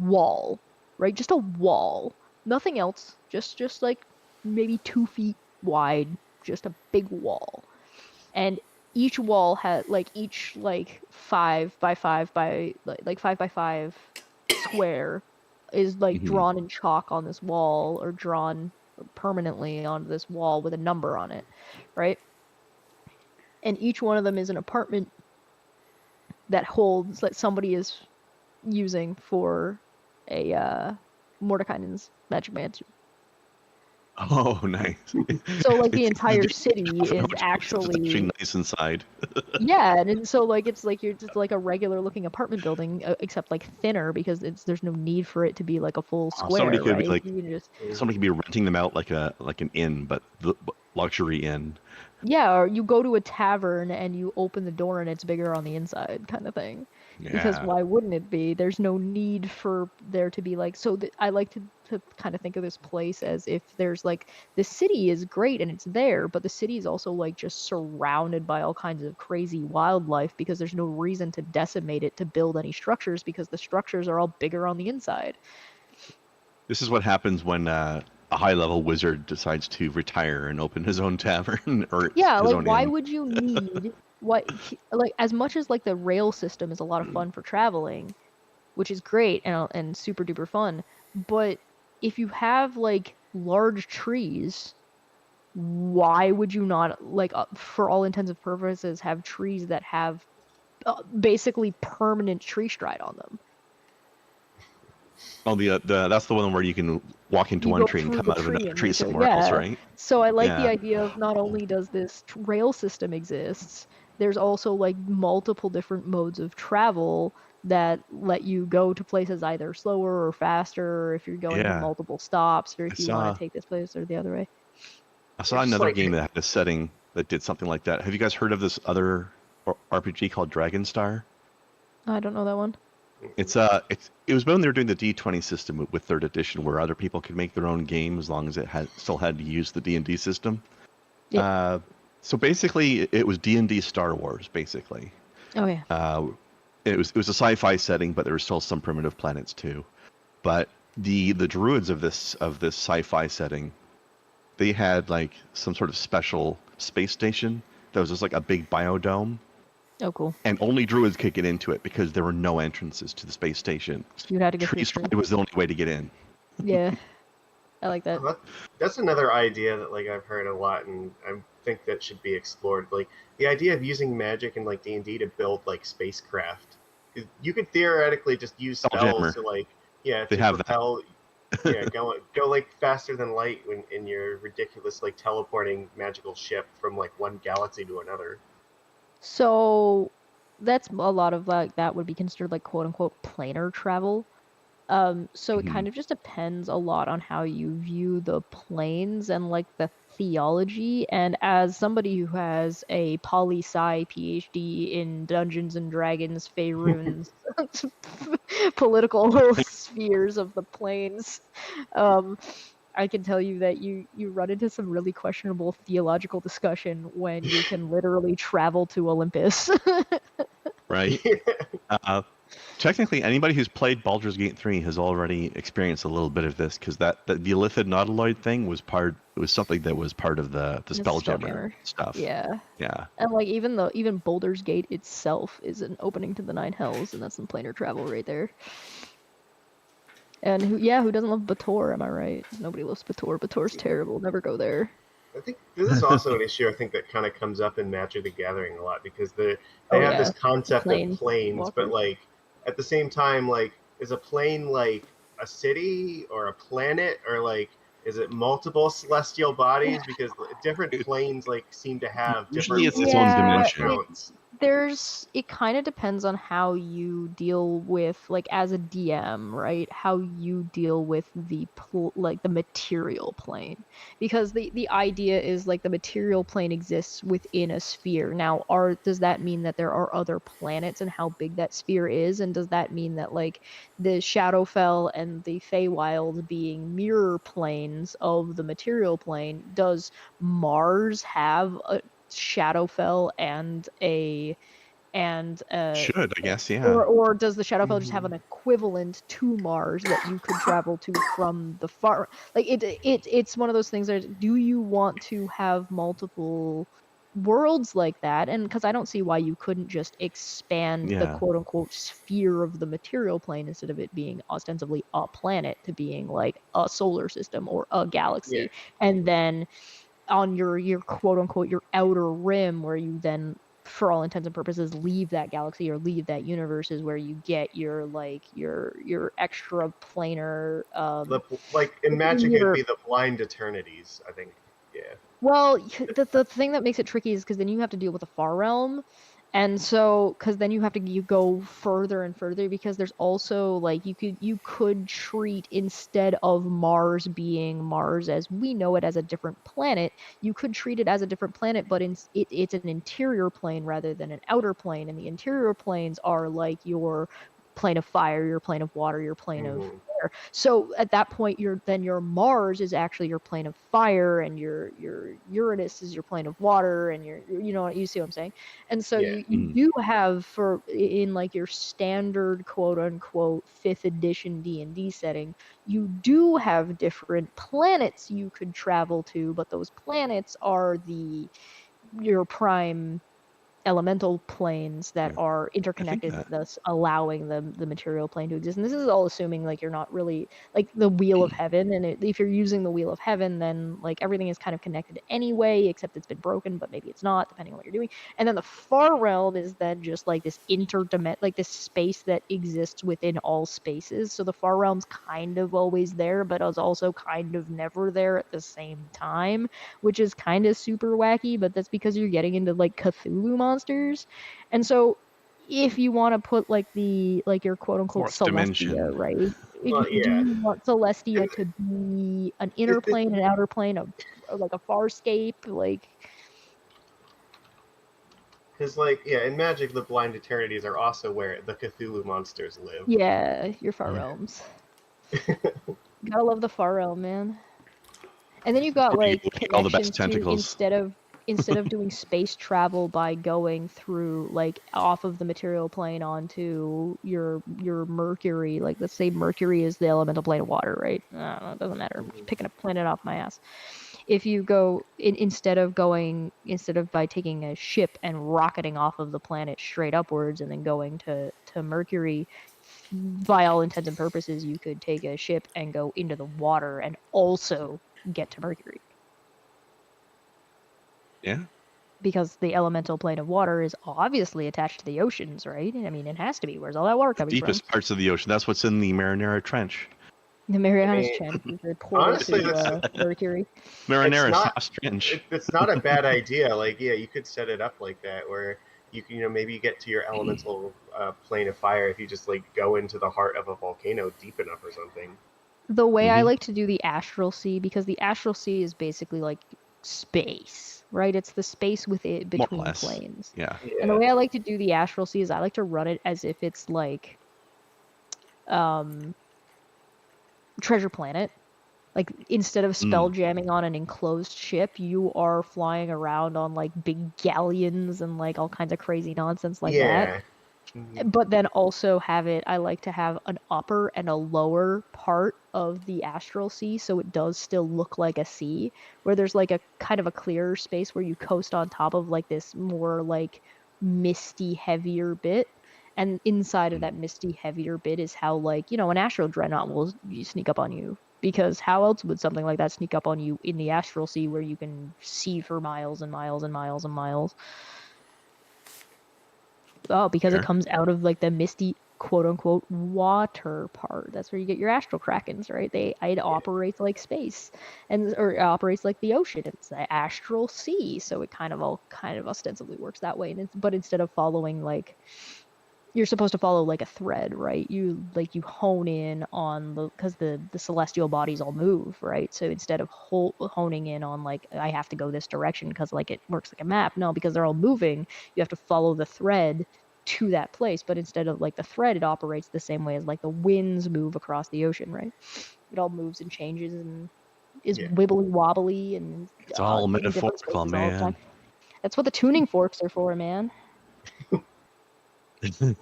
wall, right? Just a wall, nothing else. Just like maybe 2 feet wide, just a big wall, and each wall had like each like 5 by 5 by like 5 by 5 square is like Mhm. drawn in chalk on this wall or drawn permanently onto this wall with a number on it, right? And each one of them is an apartment that holds that somebody is using for a Mordekainen's magic mansion. Oh, nice. So like the It's entire city it's is actually actually nice inside. yeah, and so like it's like you're just like a regular looking apartment building except like thinner because there's no need for it to be like a full Somebody square, could be right? like You can just somebody could be renting them out like an inn, but the luxury inn. yeah, or you go to a tavern and you open the door and it's bigger on the inside kind of thing. Because Yeah. why wouldn't it be? There's no need for there to be like so I like to kind of think of this place as if there's like the city is great and it's there, but the city is also like just surrounded by all kinds of crazy wildlife because there's no reason to decimate it to build any structures because the structures are all bigger on the inside. This is what happens when a high level wizard decides to retire and open his own tavern or Yeah, his like own why inn. would you need what like as much as like the rail system is a lot of fun for traveling, which is great and super duper fun, but if you have like large trees, why would you not like for all intents and purposes have trees that have basically permanent tree stride on them? Oh, the that's the one where you can walk into You one go tree and through come the out of tree another and tree make it, somewhere else, yeah. right? So I like the Yeah. idea of not only does this rail system exists, there's also like multiple different modes of travel that let you go to places either slower or faster, or if you're going to Yeah. multiple stops, or I if you want saw to take this place or the other way. I saw It's just another like game that had a setting that did something like that. Have you guys heard of this other RPG called Dragon Star? I don't know that one. It was when they were doing the D20 system with third edition, where other people could make their own game as long as it still had to use the D&D system. Yeah. So basically, it was D&D Star Wars. Basically, Oh yeah. it was a sci-fi setting, but there were still some primitive planets too. But the druids of this sci-fi setting, they had like some sort of special space station that was just like a big biodome. Oh cool. And only druids could get into it because there were no entrances to the space station. You had to go through Tree the tree. stride was the only way to get in. Yeah. I like that. that's another idea that like I've heard a lot, and I think that should be explored. Like the idea of using magic and like D&D to build like spacecraft. You could theoretically just use Spelljammer. spells to like to They have that. propel. Go like faster than light in your ridiculous like teleporting magical ship from like one galaxy to another. So that's a lot of like that would be considered like quote unquote planar travel. So it Mhm. kind of just depends a lot on how you view the planes and like the theology. And as somebody who has a poli-sci PhD in Dungeons and Dragons, Faerun's political spheres of the planes, I can tell you that you run into some really questionable theological discussion when you can literally travel to Olympus. right? Technically, anybody who's played Baldur's Gate 3 has already experienced a little bit of this, because the Illithid Nautiloid thing was something that was part of the It's Spelljammer stuff. Yeah. Yeah. And like even Baldur's Gate itself is an opening to the Nine Hells, and that's some planar travel right there. And who doesn't love Bator? Am I right? Nobody loves Bator. Bator's terrible. Never go there. I think this is also an issue I think that kind of comes up in Magic the Gathering a lot, because they Oh, have yeah. this concept Plane of planes, but walkers. like at the same time, like is a plane like a city or a planet, or like is it multiple celestial bodies? Because different planes like seem to have Usually different it's its own rules and dimension. counts. It kind of depends on how you deal with, like, as a DM, right? How you deal with the material plane, because the idea is like the material plane exists within a sphere. Now, does that mean that there are other planets and how big that sphere is, and does that mean that like the Shadowfell and the Feywild being mirror planes of the material plane, does Mars have a Shadowfell and Should, I guess, yeah. or does the Shadowfell just have an equivalent to Mars that you could travel to from the far, like it's one of those things that, do you want to have multiple worlds like that? And because I don't see why you couldn't just expand the Yeah. quote unquote sphere of the material plane, instead of it being ostensibly a planet, to being like a solar system or a galaxy. Yeah. And then on your quote unquote your outer rim, where you then, for all intents and purposes, leave that galaxy or leave that universe, is where you get your extra planar Like in Magic, it'd your be the blind eternities, I think. Yeah. well, the thing that makes it tricky is because then you have to deal with the far realm, and so because then you go further and further, because there's also like you could treat, instead of Mars being Mars as we know it as a different planet, you could treat it as a different planet, but it's an interior plane rather than an outer plane, and the interior planes are like your plane of fire, your plane of water, your plane of air. So at that point, your Mars is actually your plane of fire, and your Uranus is your plane of water, and you see what I'm saying? And so Yeah. you do have, in like your standard quote unquote 5th edition D&D setting, you do have different planets you could travel to, but those planets are your prime elemental planes that Yeah. are interconnected, that- thus allowing the material plane to exist. And this is all assuming like you're not really like the Wheel of Heaven, and if you're using the Wheel of Heaven, then like everything is kind of connected anyway, except it's been broken, but maybe it's not, depending on what you're doing. And then the far realm is then just like this like this space that exists within all spaces. So the far realm's kind of always there, but is also kind of never there at the same time, which is kind of super wacky, but that's because you're getting into like Cthulhu monsters. And so if you want to put like your quote unquote Fourth Celestia, dimension. right? Well, Do yeah. you want Celestia to be an inner plane, an outer plane, like a farscape, like? Because, like, yeah, in Magic, the blind eternities are also where the Cthulhu monsters live. Yeah, your far Yeah. realms. Gotta love the far realm, man. And then you've got Where you like locate all the best connections to, tentacles. instead of doing space travel by going through like off of the material plane onto your Mercury, like let's say Mercury is the elemental plane of water, right? I don't know, it doesn't matter. I'm just picking a planet off my ass. If you go instead of by taking a ship and rocketing off of the planet straight upwards and then going to Mercury, by all intents and purposes, you could take a ship and go into the water and also get to Mercury. Yeah. Because the elemental plane of water is obviously attached to the oceans, right? I mean, it has to be. Where's all that water coming Deepest parts of the ocean. That's what's in the Marinara Trench. from? The Marianas I mean, Trench is the portal honestly, to Mercury. Marinara not- South Trench. it's not a bad idea. Like, yeah, you could set it up like that, where you can, maybe you get to your elemental plane of fire if you just like go into the heart of a volcano deep enough or something. The way I like to do the Astral Sea, because the Astral Sea is basically like space, right? It's the space with it More or between less. planes. Yeah. And the way I like to do the Astral Sea is I like to run it as if it's like Treasure Planet. Like, instead of spell jamming on an enclosed ship, you are flying around on like big galleons and like all kinds of crazy nonsense like that. But then also have it, I like to have an upper and a lower part of the astral sea, so it does still look like a sea, where there's like a kind of a clearer space where you coast on top of like this more like misty, heavier bit. And inside of that misty, heavier bit is how, like, you know, an astral dreadnought will sneak up on you. Because how else would something like that sneak up on you in the astral sea where you can see for miles and miles and miles and miles? Oh, because Sure. it comes out of like the misty quote unquote water part. That's where you get your astral krakens, right? It operates like space, or it operates like the ocean. It's the astral sea, so it kind of ostensibly works that way. But instead of following like, you're supposed to follow like a thread, right? You hone in on because the celestial bodies all move, right? So instead of honing in on like I have to go this direction because like it works like a map, no, because they're all moving, you have to follow the thread to that place. But instead of like the thread, it operates the same way as like the winds move across the ocean, right? It all moves and changes and is wibbly wobbly and It's all in different metaphorical, spaces all the time. man. That's what the tuning forks are for, man.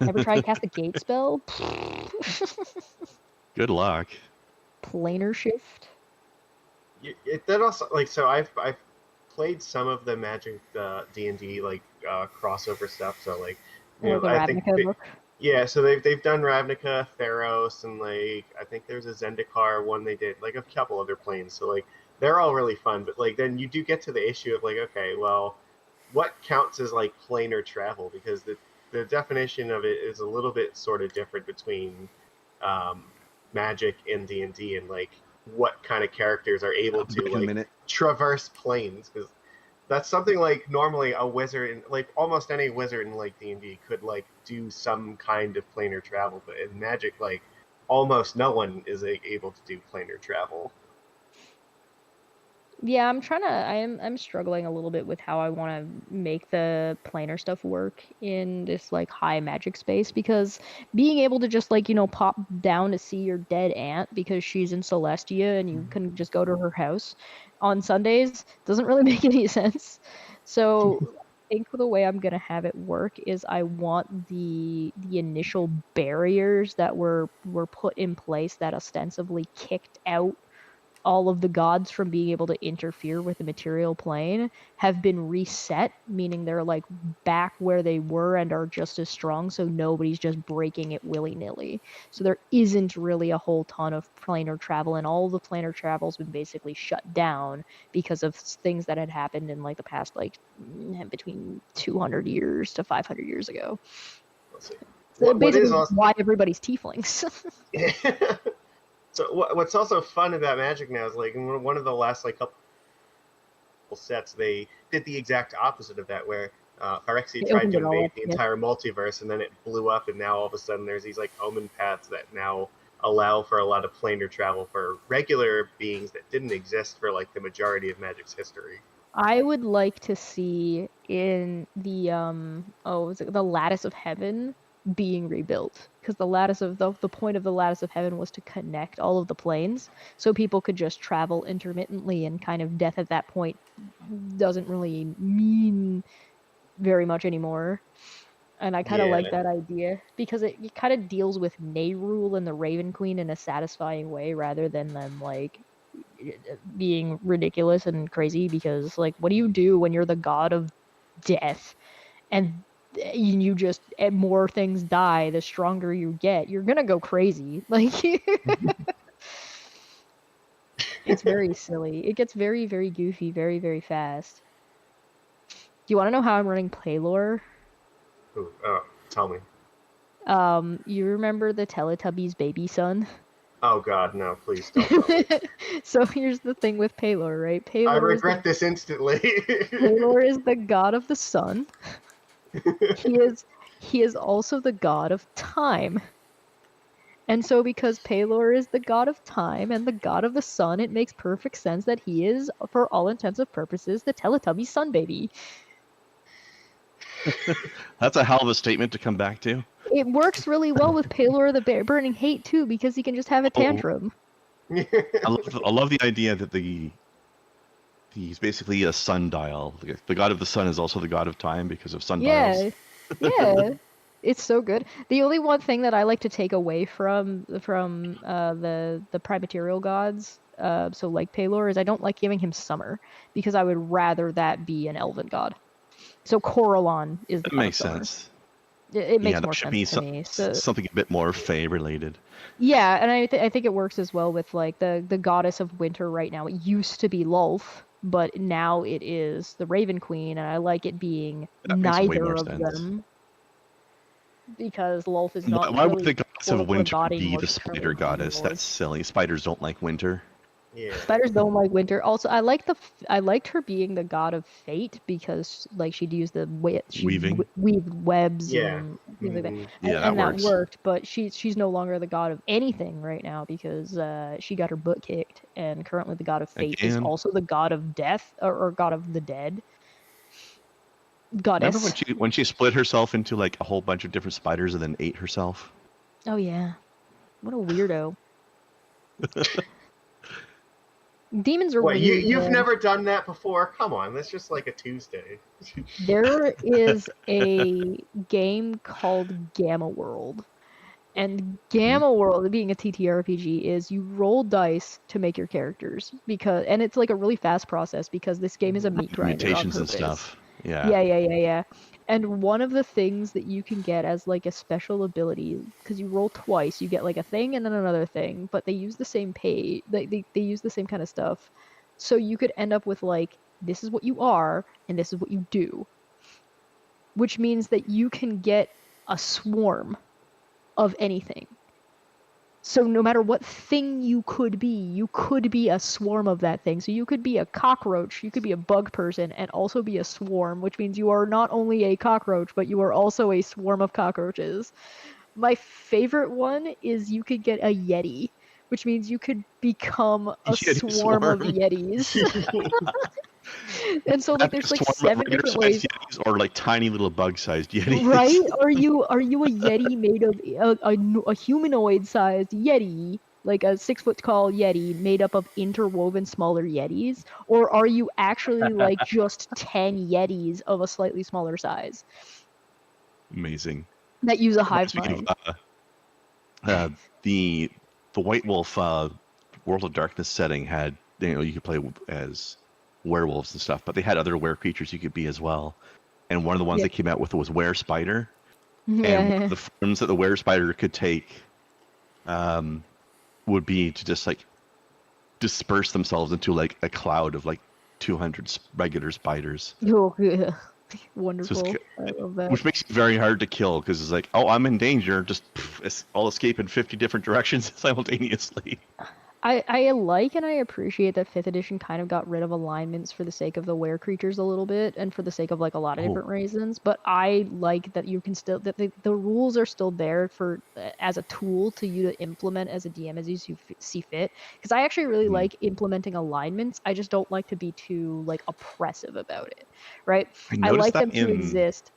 Ever try to cast a gate spell? Good luck. Planar shift. That also like so I've played some of the Magic D&D like crossover stuff. So like you know The I think Ravnica book. yeah, so they've done Ravnica, Theros, and like I think there's a Zendikar one they did, like a couple other planes. So like they're all really fun, but like then you do get to the issue of like, okay, well, what counts as like planar travel? Because the definition of it is a little bit sort of different between Magic and D&D, and like what kind of characters are able to like traverse planes, because that's something like normally a wizard in like almost any wizard in like D&D could like do some kind of planar travel, but in Magic like almost no one is able to do planar travel. Yeah, I'm struggling a little bit with how I want to make the planar stuff work in this like high magic space, because being able to just like, you know, pop down to see your dead aunt because she's in Celestia and you can just go to her house on Sundays doesn't really make any sense. So I think the way I'm gonna have it work is I want the initial barriers that were put in place that ostensibly kicked out all of the gods from being able to interfere with the material plane have been reset, meaning they're like back where they were and are just as strong, so nobody's just breaking it willy-nilly. So there isn't really a whole ton of planar travel, and all the planar travel's been basically shut down because of things that had happened in like the past like between 200 years to 500 years ago. Let's see. So basically why everybody's tieflings. So what's also fun about Magic now is like in one of the last like couple sets they did the exact opposite of that, where Phyrexia tried to invade the entire multiverse and then it blew up, and now all of a sudden there's these like omen paths that now allow for a lot of planar travel for regular beings that didn't exist for like the majority of Magic's history. I would like to see in the the Lattice of Heaven being rebuilt, because the point of the Lattice of Heaven was to connect all of the planes so people could just travel intermittently, and kind of death at that point doesn't really mean very much anymore. And I kind of like that idea because it kind of deals with Nayrul and the Raven Queen in a satisfying way, rather than them like being ridiculous and crazy. Because like, what do you do when you're the god of death and you just more things die the stronger you get? You're gonna go crazy. Like it's very silly. It gets very, very goofy very, very fast. Do you want to know how I'm running Paylor? Tell me. You remember the Teletubbies baby son? Oh god, no, please don't tell me. So here's the thing with Paylor, right? Paylor I regret this instantly. Paylor is the god of the sun. He is also the god of time. And so because Paylor is the god of time and the god of the sun, it makes perfect sense that he is, for all intents and purposes, the Teletubby sun baby. That's a hell of a statement to come back to. It works really well with Paylor the Burning Hate too, because he can just have a tantrum. I love the idea that he's basically a sundial. The god of the sun is also the god of time because of sundials. Yeah. It's so good. The only one thing that I like to take away from the Primaterial gods, so like Pelor, is I don't like giving him summer because I would rather that be an elven god. So Corellon is the That god of makes summer. sense. It Yeah, makes that more should sense be to me. So something a bit more Fae related. yeah, and I think it works as well with like the goddess of winter right now. It used to be Lulth, but now it is the Raven Queen, and I like it being That makes way more neither of sense. them because Lulth is Why, not why would really the goddess quote of unquote a winter god be anymore. the She's spider currently a demon goddess? lord. That's silly. Spiders don't like winter. Yeah. Spiders don't like winter. Also, I liked her being the god of fate because like she'd use the Weaving. weave webs Yeah. and things like that, Mhm. Yeah, that and that works. worked. But she's no longer the god of anything right now because she got her butt kicked, and currently the god of fate is Again. also the god of death or god of the dead. Remember Goddess. when she split herself into like a whole bunch of different spiders and then ate herself? Oh yeah, what a weirdo. Demons are What, weird, you've man. never done that before? Come on, that's just like a Tuesday. There is a game called Gamma World. And Gamma World, being a TTRPG, is you roll dice to make your characters and it's like a really fast process because this game is a meat grinder on Mutations and purpose. stuff. Yeah. Yeah. And one of the things that you can get as like a special ability, because you roll twice, you get like a thing and then another thing, but they use the same they use the same kind of stuff. So you could end up with like, this is what you are, and this is what you do. Which means that you can get a swarm of anything. So no matter what thing you could be a swarm of that thing. So you could be a cockroach, you could be a bug person, and also be a swarm, which means you are not only a cockroach, but you are also a swarm of cockroaches. My favorite one is you could get a yeti, which means you could become a Yeti swarm of swarm. yetis. And so like there's like Swarm of 7 different ways. regular-sized yetis or like tiny little bug-sized yetis. Right? Are you a yeti made of a humanoid-sized yeti, like a 6 foot tall yeti made up of interwoven smaller yetis, or are you actually like just 10 yetis of a slightly smaller size Amazing. that use a hive Reminds me mind? of the White Wolf World of Darkness setting had, you know, you could play as werewolves and stuff, but they had other were creatures you could be as well. And one of the ones Yeah. they came out with was were spider. Yeah. And one of the forms that the were spider could take would be to just like disperse themselves into like a cloud of like 200 regular spiders. Oh, yeah. Wonderful. I love that. Which makes it very hard to kill because it's like, oh, I'm in danger. Just I'll escape in 50 different directions simultaneously. I like and I appreciate that 5th edition kind of got rid of alignments for the sake of the were creatures a little bit and for the sake of like a lot of different reasons, but I like that you can still that the rules are still there for as a tool to you to implement as a DM as you see fit, because I actually really like implementing alignments. I just don't like to be too like oppressive about it, right? I like them to exist.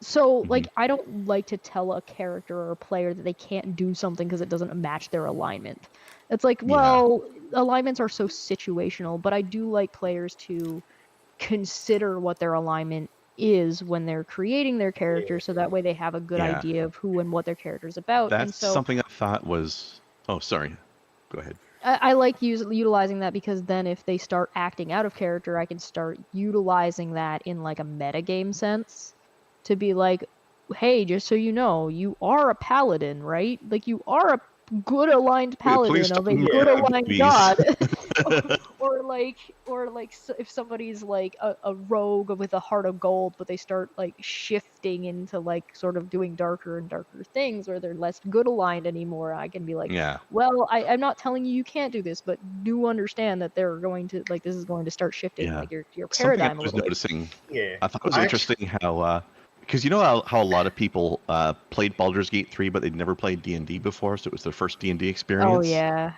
So, like, I don't like to tell a character or a player that they can't do something because it doesn't match their alignment. It's like, well, alignments are so situational, but I do like players to consider what their alignment is when they're creating their character, so that way they have a good idea of who and what their character's about. That's and so, something I thought was... Oh, sorry. Go ahead. I like utilizing that because then if they start acting out of character, I can start utilizing that in, like, a metagame sense. To be like, hey, just so you know, you are a paladin, right? Like, you are a good aligned paladin of a good aligned god. or like if somebody's like a rogue with a heart of gold, but they start like shifting into like sort of doing darker and darker things, or they're less good aligned anymore, I can be like, well, I'm not telling you can't do this, but do understand that they're going to like this is going to start shifting like your paradigm I was a little noticing. Yeah. I thought it was interesting how because you know how a lot of people played Baldur's Gate 3, but they'd never played D&D before, so it was their first D&D experience. Oh yeah.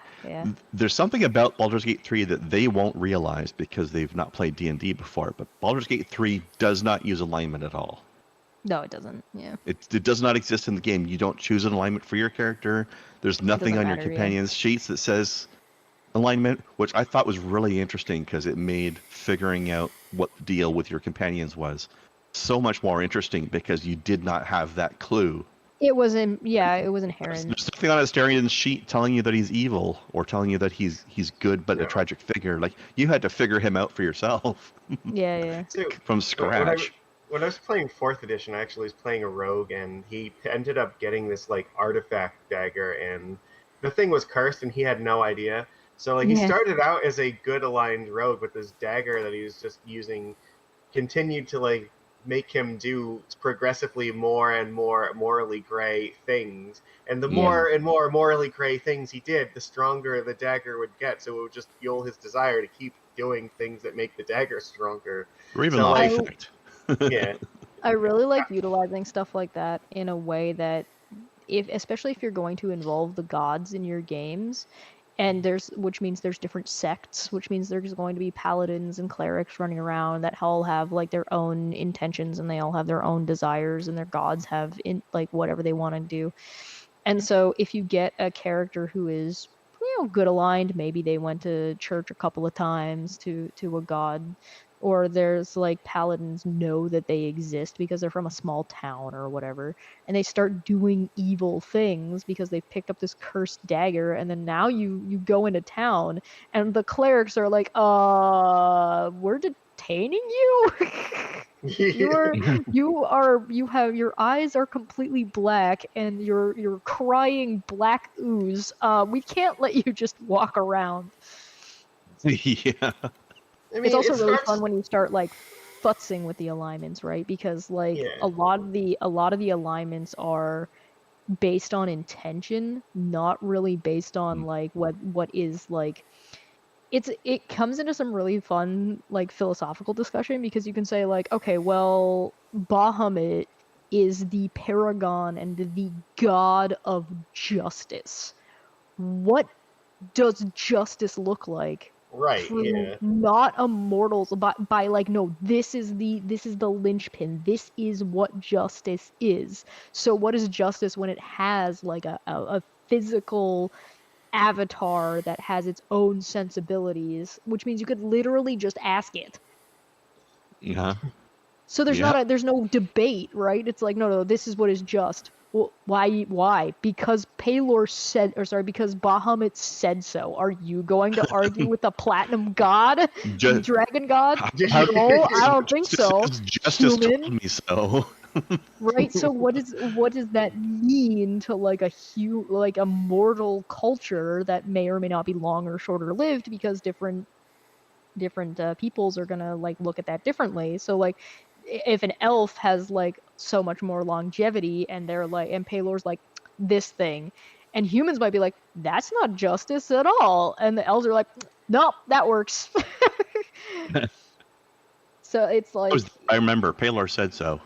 There's something about Baldur's Gate 3 that they won't realize because they've not played D&D before, but Baldur's Gate 3 does not use alignment at all. No, it doesn't. Yeah. It does not exist in the game. You don't choose an alignment for your character. There's nothing on your companion's sheets that says alignment, which I thought was really interesting because it made figuring out what the deal with your companions was so much more interesting because you did not have that clue. It was it was There's inherent. nothing on Asterian's sheet telling you that he's evil or telling you that he's good but a Yeah. tragic figure. Like you had to figure him out for yourself Yeah. So from when scratch. when I was playing 4th edition, I actually was playing a rogue, and he ended up getting this like artifact dagger, and the thing was cursed, and he had no idea. So like he Yeah. started out as a good aligned rogue, but this dagger that he was just using continued to like make him do progressively more and more morally gray things. And the Yeah. more and more morally gray things he did, the stronger the dagger would get. So it would just fuel his desire to keep doing things that make the dagger stronger. Or even So loss like, effect. yeah, I really like utilizing stuff like that in a way that especially if you're going to involve the gods in your games, and which means there's different sects, which means there's going to be paladins and clerics running around that all have like their own intentions and they all have their own desires and their gods have like whatever they want to do. And so if you get a character who is good aligned, maybe they went to church a couple of times to a god, or there's like paladins know that they exist because they're from a small town or whatever, and they start doing evil things because they've picked up this cursed dagger, and then now you go into town and the clerics are like, we're detaining you. You have your eyes are completely black and you're crying black ooze. We can't let you just walk around. Yeah. I mean, It's also it really starts. fun when you start like futzing with the alignments, right? Because like Yeah. a lot of the alignments are based on intention, not really based on like what is like it comes into some really fun like philosophical discussion, because you can say like, okay, well, Bahamut is the paragon and the god of justice. What does justice look like Right. through Yeah. not immortals, by like, no, this is the linchpin, this is what justice is. So what is justice when it has like a physical avatar that has its own sensibilities, which means you could literally just ask it. Yeah. So there's Yeah. there's no debate, right? It's like, no, this is what is just. Well, why? Because Paylor said, or sorry, because Bahamut said so. Are you going to argue with the platinum god, Just, dragon god? how, No, I don't think so. justice Human, told me so. right? So what does that mean to like like a mortal culture that may or may not be long or shorter lived, because different peoples are gonna like look at that differently. So like if an elf has like so much more longevity and they're like, and Paylor's like this thing, and humans might be like, that's not justice at all, and the elves are like, nope, that works. So it's like I remember Paylor said so.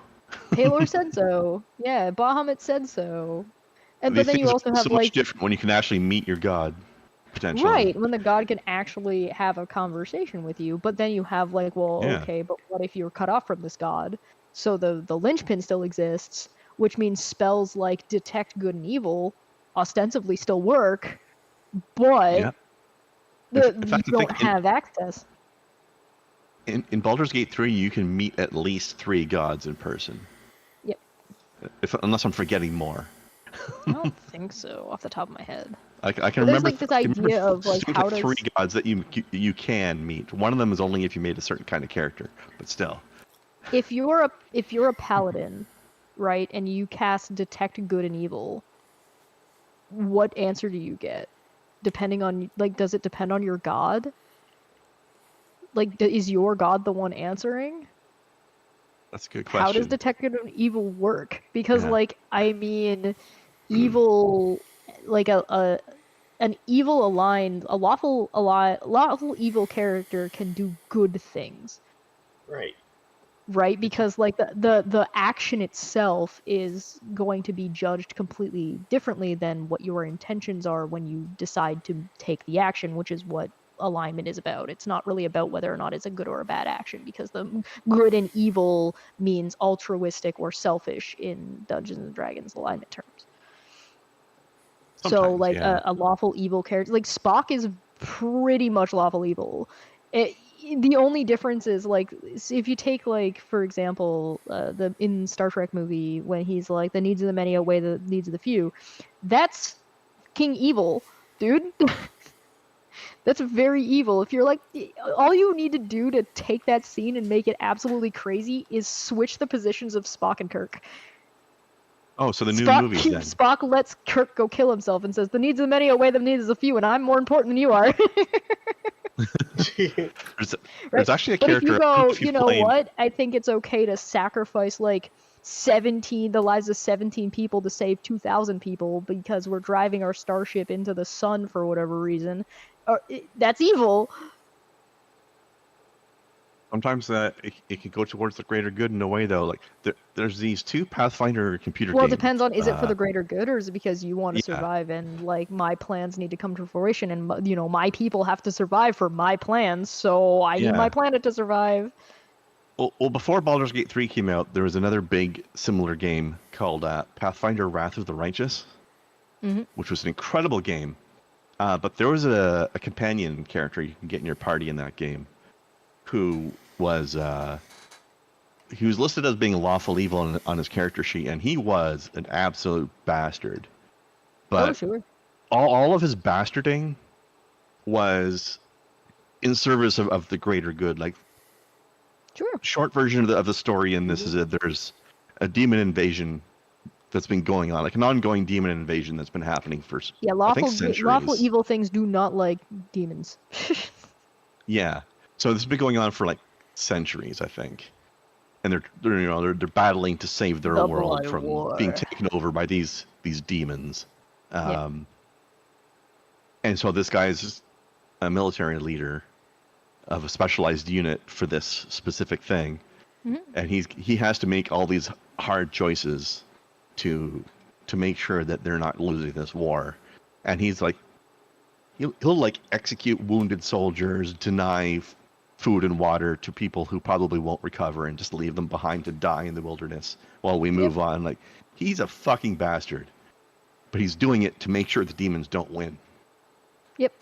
Paylor said so, yeah, Bahamut said so, and but These then you things also are have so like, much different when you can actually meet your god, potentially. right, when the god can actually have a conversation with you. But then you have like, well, Yeah. okay, but what if you're cut off from this god? So the linchpin still exists, which means spells like detect good and evil ostensibly still work, but Yeah. you fact, I don't think have access. in Baldur's Gate 3, you can meet at least 3 gods in person. Yep. Unless I'm forgetting more. I don't think so off the top of my head. I can But remember. there's like this idea of like, how does 3 gods that you can meet. One of them is only if you made a certain kind of character, but still. if you're a paladin, right, and you cast detect good and evil, what answer do you get? Depending on, like, does it depend on your god? Like, is your god the one answering? That's a good question. How does detect good and evil work? Because Yeah. like, I mean, evil, like an evil aligned, a lawful evil character can do good things. Right. Right, because like the action itself is going to be judged completely differently than what your intentions are when you decide to take the action, which is what alignment is about. It's not really about whether or not it's a good or a bad action, because the good and evil means altruistic or selfish in Dungeons and Dragons alignment terms. So like yeah. a lawful evil character like Spock is pretty much lawful evil. the only difference is like if you take like for example the in Star Trek movie when he's like the needs of the many outweigh the needs of the few, that's King Evil, dude. That's very evil. If you're like, all you need to do to take that scene and make it absolutely crazy is switch the positions of Spock and Kirk. Oh, so the new Spock, movies then. Spock lets Kirk go kill himself and says, "The needs of the many outweigh the needs of the few, and I'm more important than you are." There's Right? actually a But if character. you I don't know go, if you you've know played. what? I think it's okay to sacrifice like the lives of 17 people to save 2,000 people because we're driving our starship into the sun for whatever reason. That's evil. Sometimes it can go towards the greater good in a way, though. Like there's these two Pathfinder computer Well, it games. depends on, is it for the greater good or is it because you want to Yeah. survive and like my plans need to come to fruition and you know my people have to survive for my plans, so I need my Yeah. planet to survive. Well, before Baldur's Gate 3 came out, there was another big similar game called Pathfinder: Wrath of the Righteous, Mhm. which was an incredible game. But there was a companion character you can get in your party in that game, who was he was listed as being lawful evil on his character sheet, and he was an absolute bastard. But Oh, sure. all of his bastarding was in service of the greater good. Like, Sure. short version of the story in this is that there's a demon invasion that's been going on, like an ongoing demon invasion that's been happening for Yeah, I think lawful centuries. evil things do not like demons. Yeah. So this has been going on for like centuries, I think. And they're battling to save their The world Blood from War. being taken over by these demons. Yeah. And so this guy is a military leader of a specialized unit for this specific thing. Mhm. And he has to make all these hard choices to make sure that they're not losing this war. And he's like he'll like execute wounded soldiers, deny food and water to people who probably won't recover, and just leave them behind to die in the wilderness while we move on. Like, he's a fucking bastard, but he's doing it to make sure the demons don't win. Yep.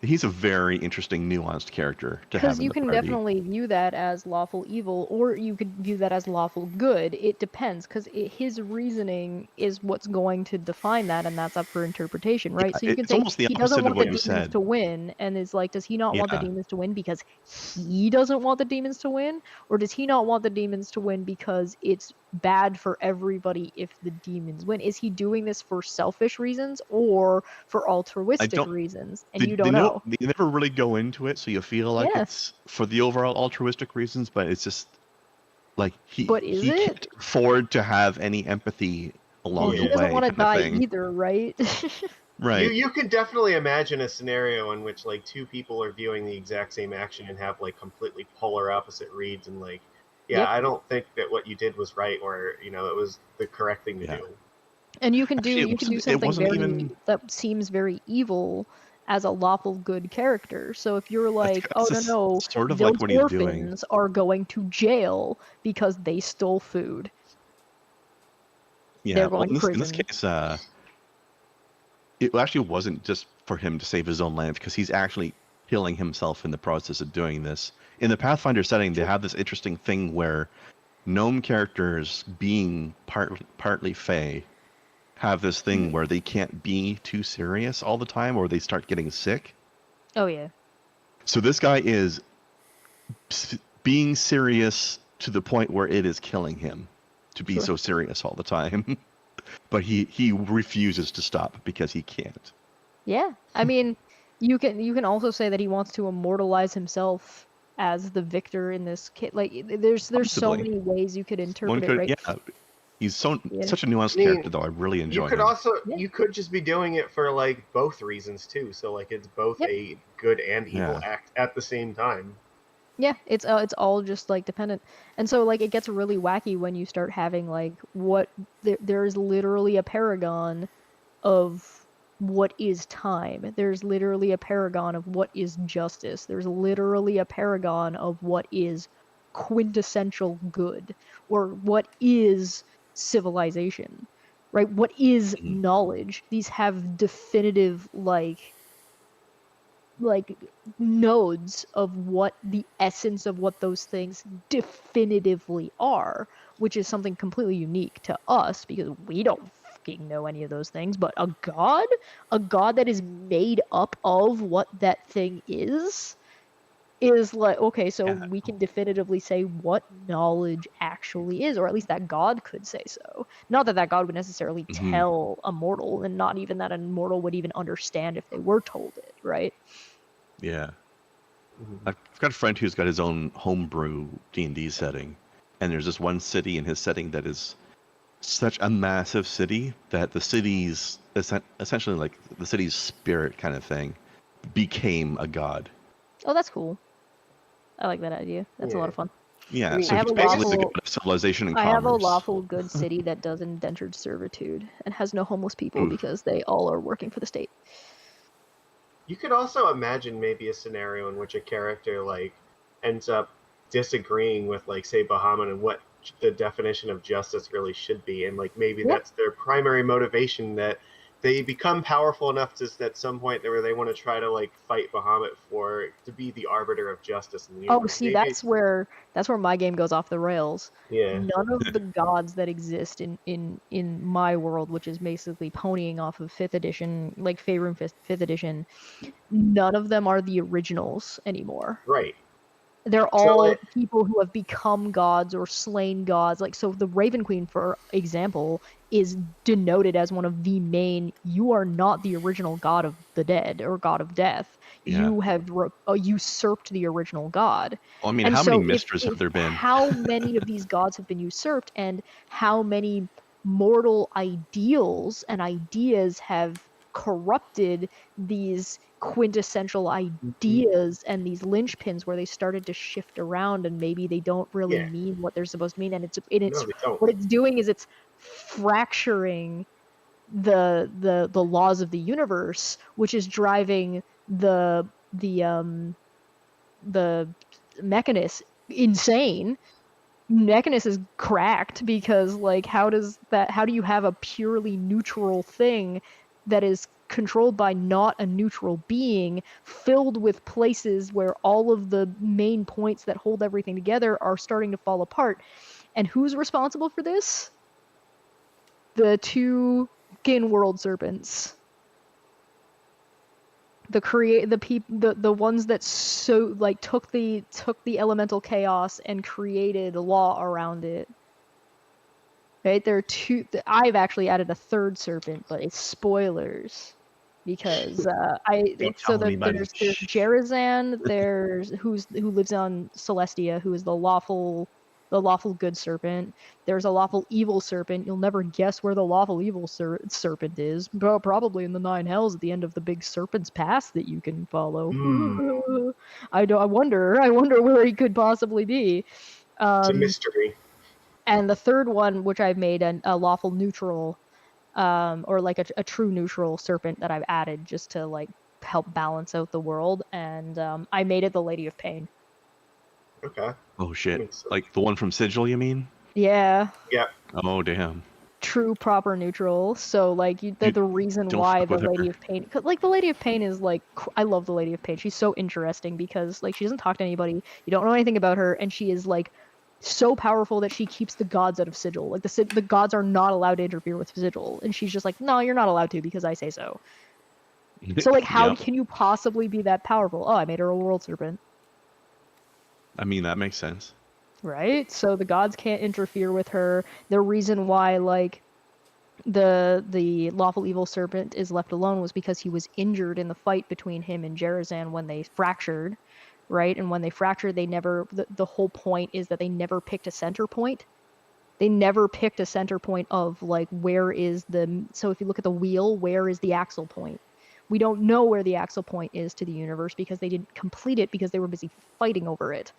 He's a very interesting, nuanced character to have Because in you the can party. definitely view that as lawful evil, or you could view that as lawful good. It depends, because his reasoning is what's going to define that, and that's up for interpretation, right? Yeah, So you can it's say almost the he doesn't opposite of want the what you demons said. to win, and is like, does he not want the Yeah. demons to win because he doesn't want the demons to win, or does he not want the demons to win because it's bad for everybody if the demons win? Is he doing this for selfish reasons or for altruistic reasons? And you don't know. They never really go into it, so you feel like Yeah. it's for the overall altruistic reasons, but it's just like But is he it? can't afford to have any empathy along Well, the he doesn't way, want to kind of die thing. either, right? Right. You could definitely imagine a scenario in which like two people are viewing the exact same action and have like completely polar opposite reads, and like, yeah, Yep. I don't think that what you did was right, or you know, it was the correct thing to Yeah. do. And you can do Actually, you can do it something wasn't very even. that seems very evil as a lawful good character. So if you're like, That's oh no, sort of those like what he's doing. orphans are going to jail because they stole food. Yeah. They're Well, going to in this prison. case, it actually wasn't just for him to save his own life, because he's actually killing himself in the process of doing this. In the Pathfinder setting, they have this interesting thing where gnome characters, being partly Fey, have this thing where they can't be too serious all the time, or they start getting sick. Oh yeah. So this guy is being serious to the point where it is killing him to be Sure. so serious all the time. But he refuses to stop because he can't. Yeah. I mean, you can also say that he wants to immortalize himself as the victor in this kit. Like there's so Possibly. many ways you could One interpret it, could, right? yeah. He's such a nuanced I mean, character, though. I really enjoy You could him. also Yeah. you could just be doing it for like both reasons too. So like it's both Yep. a good and evil Yeah. act at the same time. Yeah, it's all just like dependent, and so like it gets really wacky when you start having like there is literally a paragon of what is time. There's literally a paragon of what is justice. There's literally a paragon of what is quintessential good, or what is civilization, right? What is Mhm. knowledge? These have definitive like like nodes of what the essence of what those things definitively are, which is something completely unique to us because we don't fucking know any of those things. But a god that is made up of what that thing is like, okay, so Yeah. we can definitively say what knowledge actually is, or at least that god could say so. Not that god would necessarily tell a mortal, and not even that a mortal would even understand if they were told it, right? Yeah. Mhm. I've got a friend who's got his own homebrew D&D setting, and there's this one city in his setting that is such a massive city that the city's essentially like the city's spirit kind of thing became a god. Oh, that's cool. I like that idea. That's a lot Yeah. of fun. Yeah, I mean, so I have he's a basically the lawful god of civilization and I have a commerce. lawful good city that does indentured servitude and has no homeless people Oof. because they all are working for the state. You could also imagine maybe a scenario in which a character like ends up disagreeing with, like, say, Bahamut and what the definition of justice really should be, and like maybe Yep. that's their primary motivation, that they become powerful enough to at some point where they want to try to like fight Bahamut for to be the arbiter of justice in the Oh, universe. see, Maybe, that's where my game goes off the rails. yeah, None of the gods that exist in my world, which is basically ponying off of 5th edition, like Faerun 5th edition, none of them are the originals anymore. right. They're So all people who have become gods or slain gods. Like, so the Raven Queen, for example, is denoted as one of the main. You are not the original god of the dead or god of death. Yeah. You have usurped the original god. Well, I mean, And how many so misters have there been? how many of these gods have been usurped, and how many mortal ideals and ideas have corrupted these quintessential ideas and these linchpins where they started to shift around, and maybe they don't really Yeah. mean what they're supposed to mean, and it's No, they don't. what it's doing is it's fracturing the laws of the universe, which is driving the Mechanist insane. Mechanist is cracked because, like, how do you have a purely neutral thing that is controlled by not a neutral being, filled with places where all of the main points that hold everything together are starting to fall apart? And who's responsible for this? The two Skin World Serpents. The ones that so like took the elemental chaos and created law around it. Right, there are two. I've actually added a third serpent, but it's spoilers because Don't tell anybody. there's Jerazan, who lives on Celestia, who is the lawful good serpent. There's a lawful evil serpent. You'll never guess where the lawful evil serpent is. Probably in the 9 hells at the end of the big serpent's pass that you can follow. I wonder where he could possibly be. It's a mystery. And the third one, which I've made a lawful neutral, or like a true neutral serpent that I've added just to like help balance out the world, and I made it the Lady of Pain. Okay. Oh shit! Makes sense. Like the one from Sigil, you mean? Yeah, Yeah. Oh damn! true proper neutral. So like the reason don't why fuck the with her. Lady of Pain, 'cause, like, the Lady of Pain is like, I love the Lady of Pain. She's so interesting because like she doesn't talk to anybody. You don't know anything about her, and she is like so powerful that she keeps the gods out of Sigil. Like the gods are not allowed to interfere with Sigil, and she's just like, no, you're not allowed to because I say so. So like, how Yep. can you possibly be that powerful? Oh, I made her a world serpent. I mean, that makes sense. Right? So the gods can't interfere with her. The reason why like the lawful evil serpent is left alone was because he was injured in the fight between him and Jerazan when they fractured, right? And when they fractured, they never the whole point is that they never picked a center point. They never picked a center point of like, where is the, so if you look at the wheel, where is the axle point? We don't know where the axle point is to the universe because they didn't complete it because they were busy fighting over it.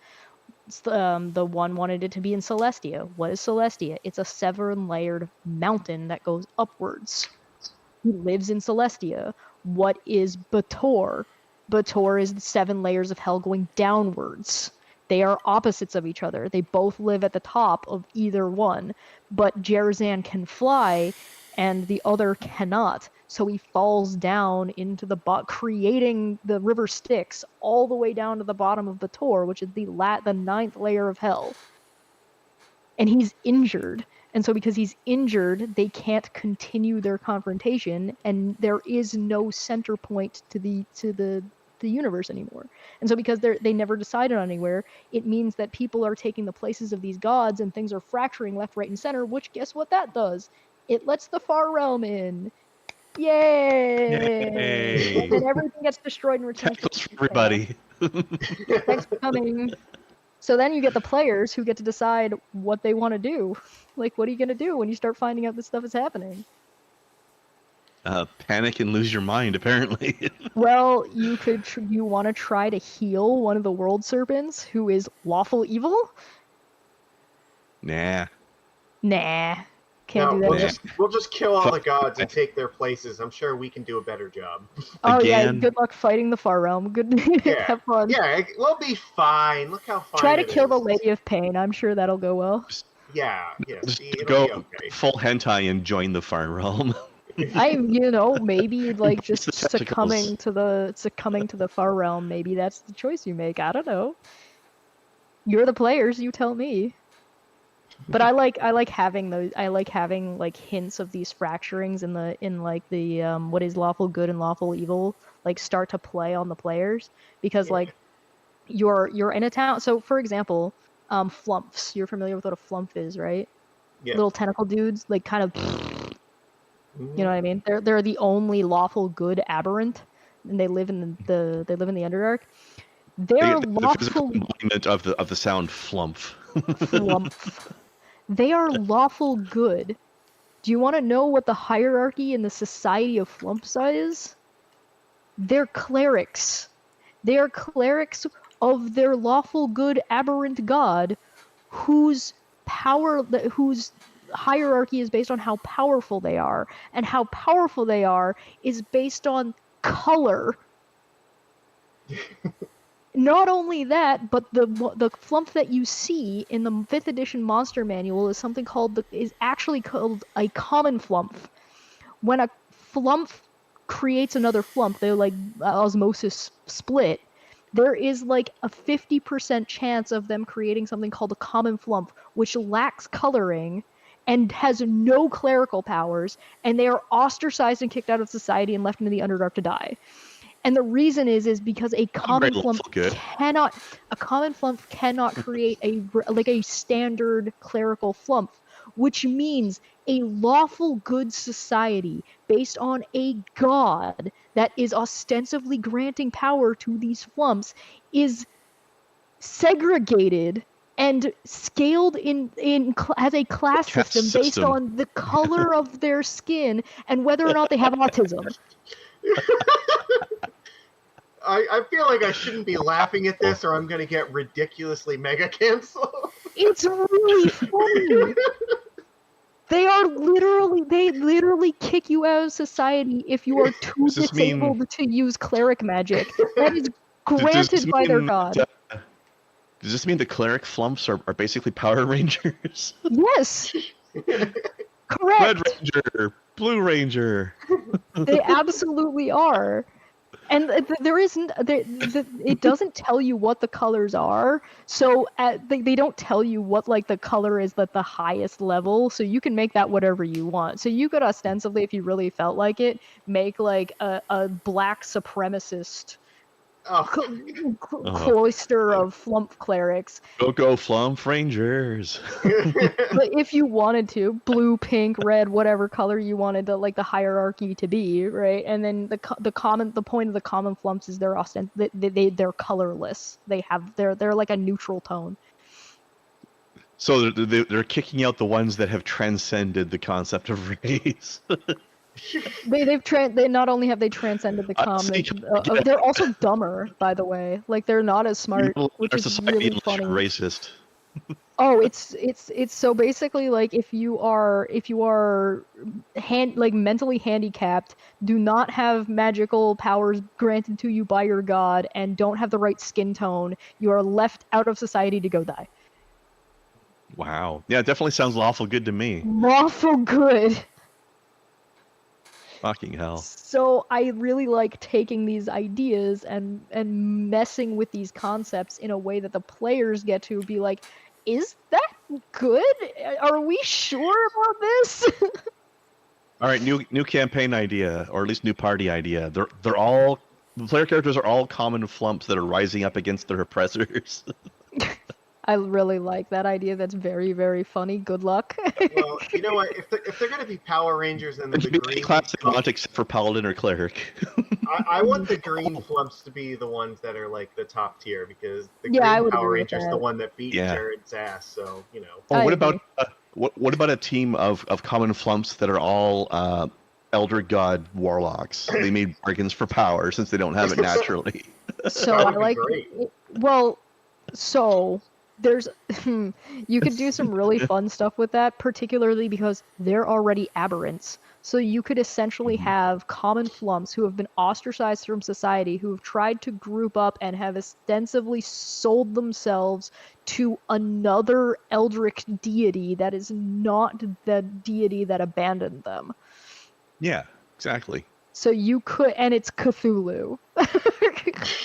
The one wanted it to be in Celestia. What is Celestia? It's a 7-layered mountain that goes upwards. He lives in Celestia. What is Bator? Bator is 7 layers of hell going downwards. They are opposites of each other. They both live at the top of either one, but Jerazan can fly, and the other cannot. So he falls down into the creating the river Styx all the way down to the bottom of the Tor, which is the 9th layer of hell. And he's injured. And so because he's injured, they can't continue their confrontation, and there is no center point to the universe anymore. And so because they never decided on anywhere, it means that people are taking the places of these gods and things are fracturing left, right, and center, which guess what that does? It lets the far realm in. Yay! Yay! And then everything gets destroyed and returns Tentacles to for everybody. Thanks for coming. So then you get the players who get to decide what they want to do. Like, what are you going to do when you start finding out this stuff is happening? Panic and lose your mind, apparently. Well, you want to try to heal one of the world serpents who is lawful evil? Nah. Nah. Can't No, do that. we'll just kill all the gods and take their places. I'm sure we can do a better job. Oh yeah, Again. good luck fighting the Far Realm. Good Yeah. have fun. Yeah, we'll be fine. Look how fine Try to it kill the is. Lady of Pain. I'm sure that'll go well. Yeah, Just see, it'll go be okay. full hentai and join the Far Realm. Maybe like just The tentacles. succumbing to the Far Realm. Maybe that's the choice you make. I don't know. You're the players. You tell me. But I like having those. I like having like hints of these fracturings in the what is lawful good and lawful evil like start to play on the players, because like you're in a town. So for example, flumps. You're familiar with what a flump is, right? Yeah. Little tentacle dudes, like kind of. You know what I mean? They're the only lawful good aberrant, and they live in the Underdark. They're The physical lawful embodiment of the sound flump. flump. They are lawful good. Do you want to know what the hierarchy in the society of flumps is? They're clerics. They are clerics of their lawful good aberrant god, whose hierarchy is based on how powerful they are, and how powerful they are is based on color. Not only that, but the flump that you see in the 5th edition monster manual is something is actually called a common flump. When a flump creates another flump, they like osmosis split. There is like a 50% chance of them creating something called a common flump, which lacks coloring and has no clerical powers, and they are ostracized and kicked out of society and left into the Underdark to die. And the reason is because a common flump cannot create a standard clerical flump, which means a lawful good society based on a god that is ostensibly granting power to these flumps is segregated and scaled as a class system based on the color of their skin and whether or not they have autism. I feel like I shouldn't be laughing at this, or I'm going to get ridiculously mega canceled. It's really funny. They literally kick you out of society if you are too disabled to use cleric magic. That is granted by their god. Does this mean the cleric flumps are basically Power Rangers? Yes. Correct. Red Ranger, Blue Ranger. They absolutely are. And there isn't. It doesn't tell you what the colors are, so they don't tell you what like the color is at the highest level. So you can make that whatever you want. So you could ostensibly, if you really felt like it, make like a black supremacist cloister of flump clerics. Go flump Rangers. But if you wanted to, blue, pink, red, whatever color you wanted the hierarchy to be, right? And then the point of the common flumps is they're colorless. They're like a neutral tone. So they're kicking out the ones that have transcended the concept of race. They not only have they transcended the common, they're also dumber, by the way. Like they're not as smart, which is really funny. Racist. Oh, it's so basically like if you are mentally handicapped, do not have magical powers granted to you by your god, and don't have the right skin tone, you are left out of society to go die. Wow. Yeah, it definitely sounds lawful good to me. Lawful good. Fucking hell. So I really like taking these ideas and messing with these concepts in a way that the players get to be like, is that good? Are we sure about this? All right, new campaign idea, or at least new party idea. They're all the player characters are all common flumps that are rising up against their oppressors. I really like that idea. That's very, very funny. Good luck. Well, you know what? If they're gonna be Power Rangers, then It the can be any green. class they want except for paladin or cleric. I want the green flumps to be the ones that are like the top tier because the Yeah, I green would Power agree with Ranger's the that. one that beat Yeah. Jared's ass. So you know. Oh, I what agree. about what about a team of common flumps that are all elder god warlocks? They made bargains for power since they don't have it naturally. So That I would be like. great. Well, so there's you could do some really fun stuff with that, particularly because they're already aberrants. So you could essentially have common flumps who have been ostracized from society, who have tried to group up and have ostensibly sold themselves to another eldritch deity that is not the deity that abandoned them. Yeah, exactly. So you could, and it's Cthulhu.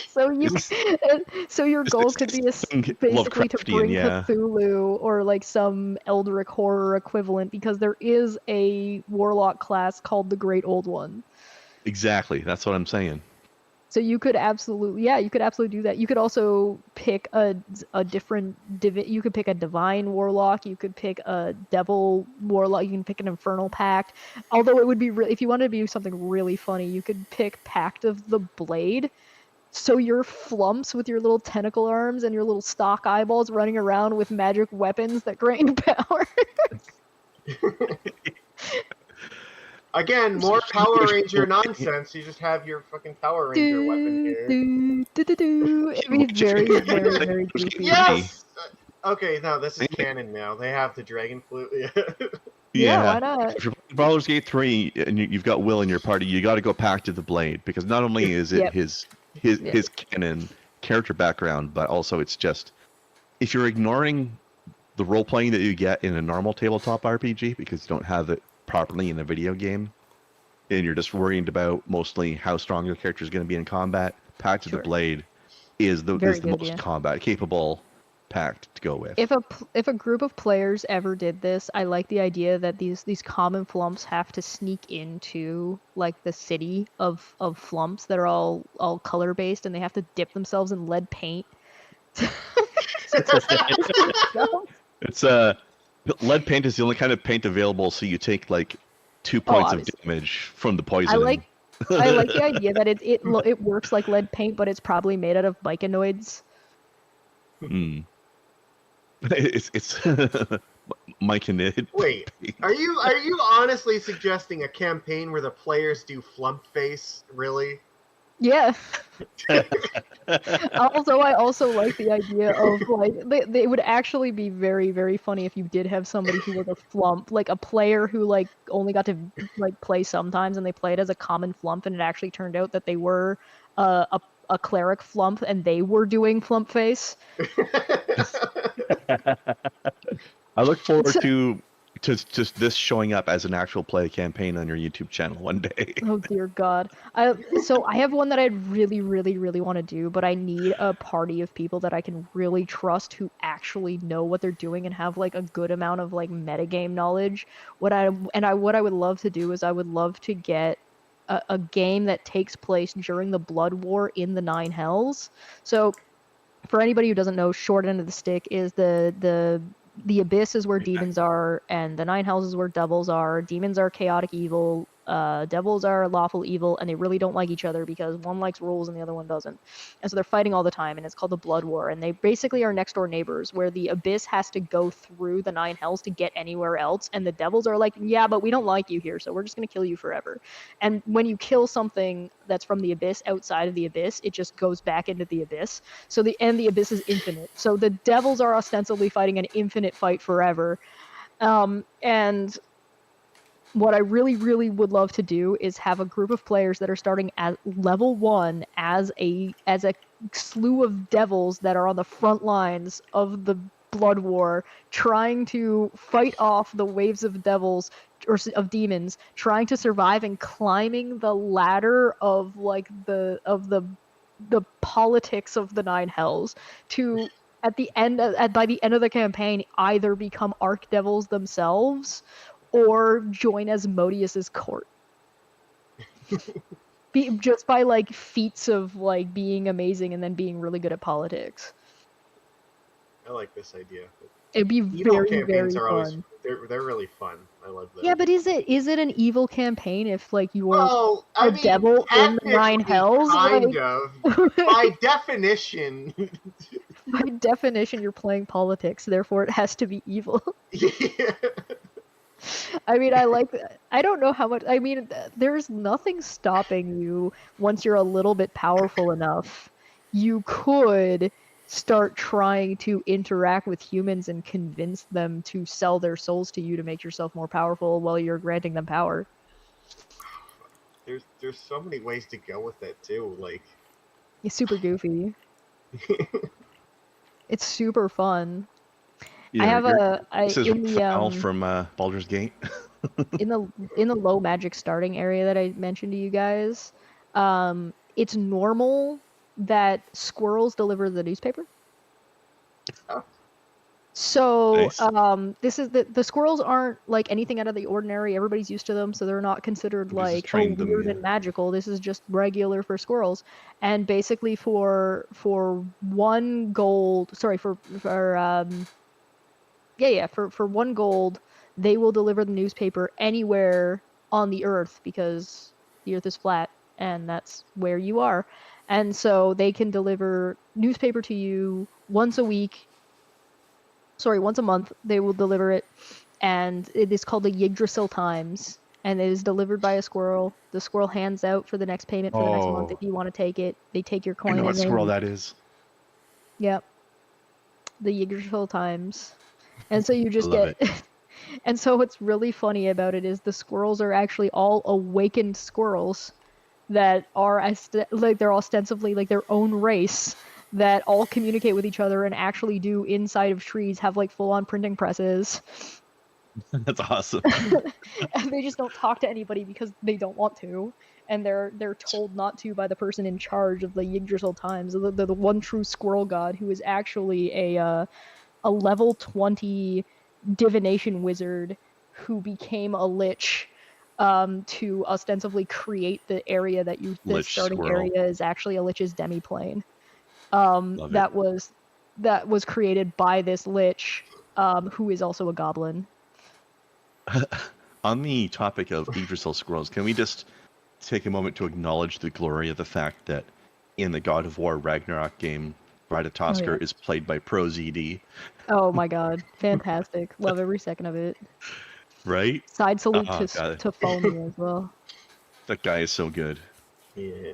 So your goal could be something basically to Lovecraftian, bring yeah. Cthulhu or like some Eldritch horror equivalent, because there is a warlock class called the Great Old One. Exactly. That's what I'm saying. So you could absolutely do that. You could also pick a different you could pick a divine warlock, you could pick a devil warlock, you can pick an infernal pact. Although it would be if you wanted to do something really funny, you could pick Pact of the Blade. So your flumps with your little tentacle arms and your little stock eyeballs running around with magic weapons that grant power. Again, more Power Ranger nonsense. You just have your fucking Power Ranger weapon here. It'd be very, very, very goofy. Yes. Okay, no, this is canon now. They have the dragon flute. Yeah, why not? If you're playing Baldur's Gate 3 and you've got Will in your party, you got to go Pact of the Blade, because not only is it Yep. his canon character background, but also it's just, if you're ignoring the role playing that you get in a normal tabletop RPG because you don't have it properly in a video game, and you're just worried about mostly how strong your character is going to be in combat, Pact of the Sure. Blade is the Very good, most yeah. combat capable pact to go with. If a group of players ever did this, I like the idea that these common flumps have to sneak into like the city of flumps that are all color based, and they have to dip themselves in lead paint. It's lead paint is the only kind of paint available, so you take like 2 points of obviously. damage from the poisoning. I like the idea that it works like lead paint, but it's probably made out of mycanoids. Hmm. It's myconid. Wait, are you honestly suggesting a campaign where the players do flump face? Really? Yeah. I also like the idea of like they would actually be very, very funny if you did have somebody who was a flump, like a player who like only got to like play sometimes, and they played as a common flump, and it actually turned out that they were a cleric flump and they were doing flump face. I look forward to just this showing up as an actual play campaign on your YouTube channel one day. Oh dear God. I have one that I really, really, really want to do, but I need a party of people that I can really trust who actually know what they're doing and have like a good amount of like metagame knowledge. What I would love to do is I would love to get a game that takes place during the Blood War in the Nine Hells. So for anybody who doesn't know, short end of the stick is the Abyss is where demons are, and the Nine Hells is where devils are. Demons are chaotic evil, devils are lawful evil, and they really don't like each other because one likes rules and the other one doesn't. And so they're fighting all the time, and it's called the Blood War. And they basically are next door neighbors, where the Abyss has to go through the Nine Hells to get anywhere else, and the devils are like, yeah, but we don't like you here, so we're just going to kill you forever. And when you kill something that's from the Abyss outside of the Abyss, it just goes back into the Abyss. So the Abyss is infinite. So the devils are ostensibly fighting an infinite fight forever. And what I really, really would love to do is have a group of players that are starting at level 1 as a slew of devils that are on the front lines of the blood war, trying to fight off the waves of devils or of demons, trying to survive and climbing the ladder of like the politics of the Nine Hells to by the end of the campaign either become archdevils themselves or join as Modius's court. Just by like feats of like being amazing and then being really good at politics. I like this idea. It'd be Evil very, campaigns very are always fun. they're really fun. I love them. Yeah, but is it an evil campaign if like you're Well, I a mean, devil in the Nine technically, Hells? kind Like, of. By definition. by definition, you're playing politics, therefore it has to be evil. Yeah. I mean, I don't know how much. I mean, there's nothing stopping you once you're a little bit powerful enough. You could start trying to interact with humans and convince them to sell their souls to you to make yourself more powerful while you're granting them power. There's so many ways to go with it too. Like, It's super goofy. It's super fun. Yeah, I have this is in the Val from Baldur's Gate. in the low magic starting area that I mentioned to you guys, it's normal that squirrels deliver the newspaper. Oh. So Nice. this is the squirrels aren't like anything out of the ordinary. Everybody's used to them, so they're not considered Nobody's like trained them, weird yeah. and magical. This is just regular for squirrels. And basically for 1 gold, sorry, for 1 gold, they will deliver the newspaper anywhere on the earth because the earth is flat and that's where you are. And so they can deliver newspaper to you once a month. They will deliver it, and it is called the Yggdrasil Times, and it is delivered by a squirrel. The squirrel hands out for the next payment for the next month Oh. if you want to take it. They take your I coin know and what they squirrel leave. that is. Yep. The Yggdrasil Times. And so you just love get and so what's really funny about it is the squirrels are actually all awakened squirrels that are like they're ostensibly like their own race that all communicate with each other and actually do inside of trees have like full-on printing presses. That's awesome. And they just don't talk to anybody because they don't want to, and they're told not to by the person in charge of the Yggdrasil Times, the one true squirrel god who is actually a level 20 divination wizard who became a lich to ostensibly create the area the Lich starting squirrel. area is actually a lich's demiplane. Love That it. was created by this lich, who is also a goblin. On the topic of Yggdrasil squirrels, can we just take a moment to acknowledge the glory of the fact that in the God of War Ragnarok game, Ratatoskr is played by Pro ZD, Oh my god, fantastic! Love every second of it. right? Side salute Oh, God. to Foamy as well. That guy is so good. yeah.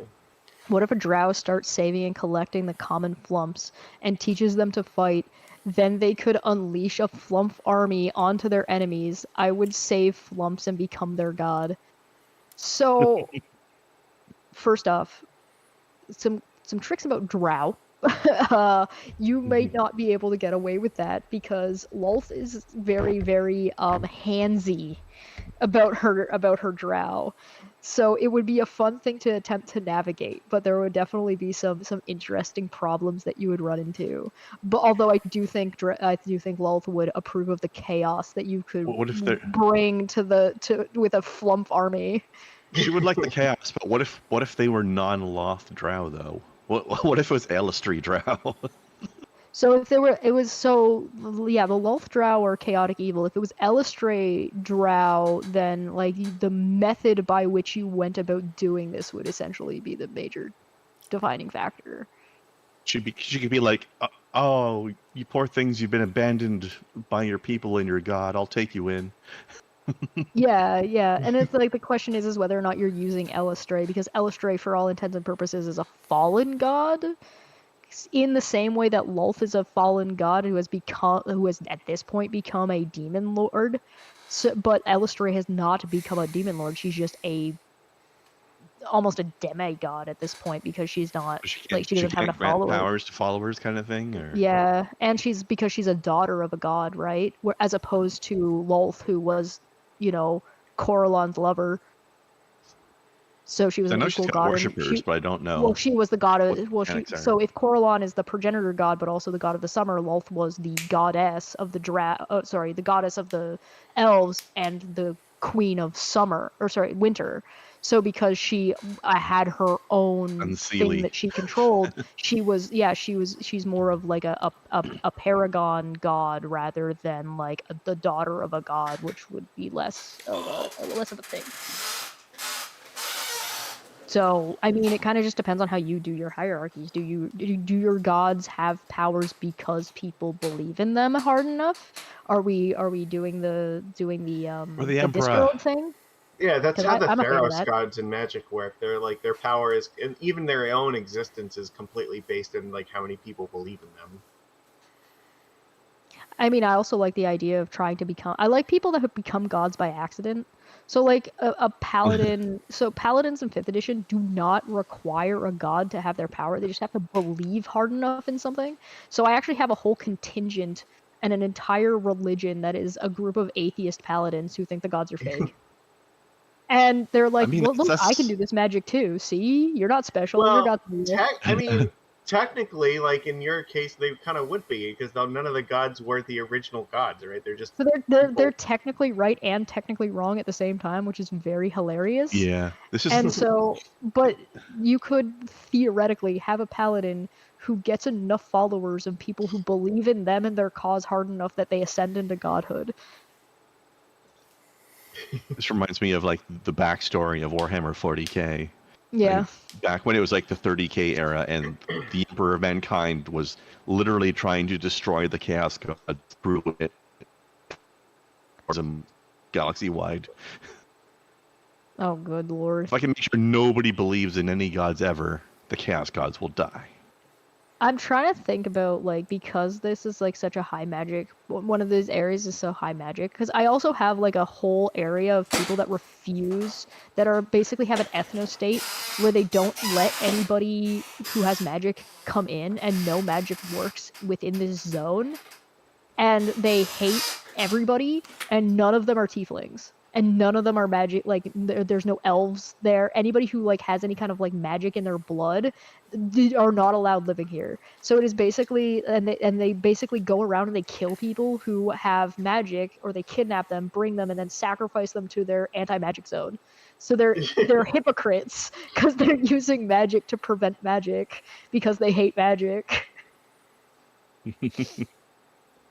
What if a drow starts saving and collecting the common flumps and teaches them to fight? Then they could unleash a flump army onto their enemies. I would save flumps and become their god. So, first off, some tricks about drow. You might not be able to get away with that because Lolth is very, very handsy about her drow. So it would be a fun thing to attempt to navigate, but there would definitely be some interesting problems that you would run into. But although I do think Lolth would approve of the chaos that you could What if they're... bring with a flump army. She would like the chaos, but what if they were non-Loth drow though? What if it was Elistri drow? So if the Lolth drow are chaotic evil. If it was Elistray drow, then like the method by which you went about doing this would essentially be the major defining factor. She could be like, oh, you poor things, you've been abandoned by your people and your god. I'll take you in. Yeah, and it's like the question is whether or not you're using Elistray, because Elistray, for all intents and purposes, is a fallen god. In the same way that Lolth is a fallen god who has at this point become a demon lord. So, but Elistray has not become a demon lord. She's just a almost a demigod at this point because she's not She she doesn't have can't enough grant followers. powers to followers, kind of thing, or Yeah, and because she's a daughter of a god, right? As opposed to Lolth, who was, Coralon's lover. So she was I an know she's equal got god, and worshippers, but I don't know. well, she was the god what of the mechanics are. So if Coralon is the progenitor god, but also the god of the summer, Lolth was the goddess of the the goddess of the elves and the queen of winter. So because she had her own thing Unseelie. that she controlled, she's more of like a paragon god rather than like the daughter of a god, which would be less of a thing. So, I mean, it kind of just depends on how you do your hierarchies. Do your gods have powers because people believe in them hard enough? Are we doing the Or the the Emperor. Discworld thing? Yeah, that's 'Cause how the I'm a fan of Theros that. gods in Magic work. They're like their power is, and even their own existence is completely based in like how many people believe in them. I mean, I also like the idea of trying to become. I like people that have become gods by accident. So, like a paladin. So paladins in 5th edition do not require a god to have their power. They just have to believe hard enough in something. So I actually have a whole contingent and an entire religion that is a group of atheist paladins who think the gods are fake. And they're like, I mean, well, look, I can that's- do this magic too. See, you're not special. Well, Your god's real. I mean, technically, like in your case, they kind of would be because none of the gods were the original gods, right? They're just So they're technically right and technically wrong at the same time, which is very hilarious. Yeah, this is And so, but you could theoretically have a paladin who gets enough followers and people who believe in them and their cause hard enough that they ascend into godhood. this reminds me of like the backstory of Warhammer 40k. Yeah. Like, back when it was like the 30k era, and the Emperor of Mankind was literally trying to destroy the Chaos God through it, galaxy wide. Oh, good lord. If I can make sure nobody believes in any gods ever, the Chaos Gods will die. I'm trying to think about, like, because this is, like, such a high magic, one of those areas is so high magic, because I also have, like, a whole area of people that refuse, that are basically have an ethno-state where they don't let anybody who has magic come in, and no magic works within this zone, and they hate everybody, and none of them are tieflings. And none of them are magic, like, there's no elves there. Anybody who, like, has any kind of, like, magic in their blood are not allowed living here. So it is basically, and they basically go around and they kill people who have magic, or they kidnap them, bring them, and then sacrifice them to their anti-magic zone. So they're hypocrites, because they're using magic to prevent magic, because they hate magic.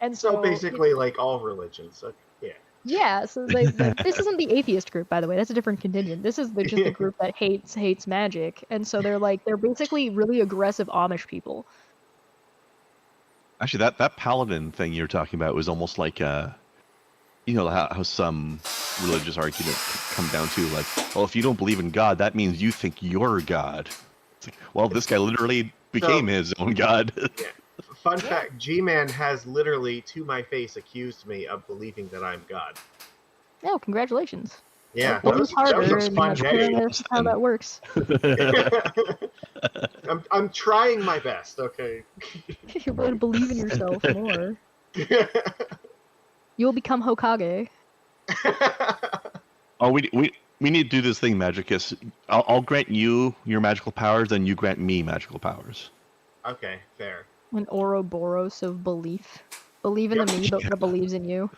And so basically like all religions. Yeah. Yeah, so this isn't the atheist group, by the way. That's a different contingent. This is just the group that hates magic, and so they're basically really aggressive Amish people. Actually, that paladin thing you're talking about was almost like you know how some religious argument come down to, like, well, if you don't believe in God, that means you think you're God. It's like, well, this guy literally became his own God. Yeah. Fun fact, G-Man has literally, to my face, accused me of believing that I'm God. Oh, congratulations. Yeah, Well, that was harder a and fun day. how that works. I'm trying my best, okay? You're going to believe in yourself more. You'll become Hokage. Oh, we need to do this thing, Magicus. I'll grant you your magical powers, and you grant me magical powers. Okay, fair. An Ouroboros of belief. Believe in the me, but that believes in you.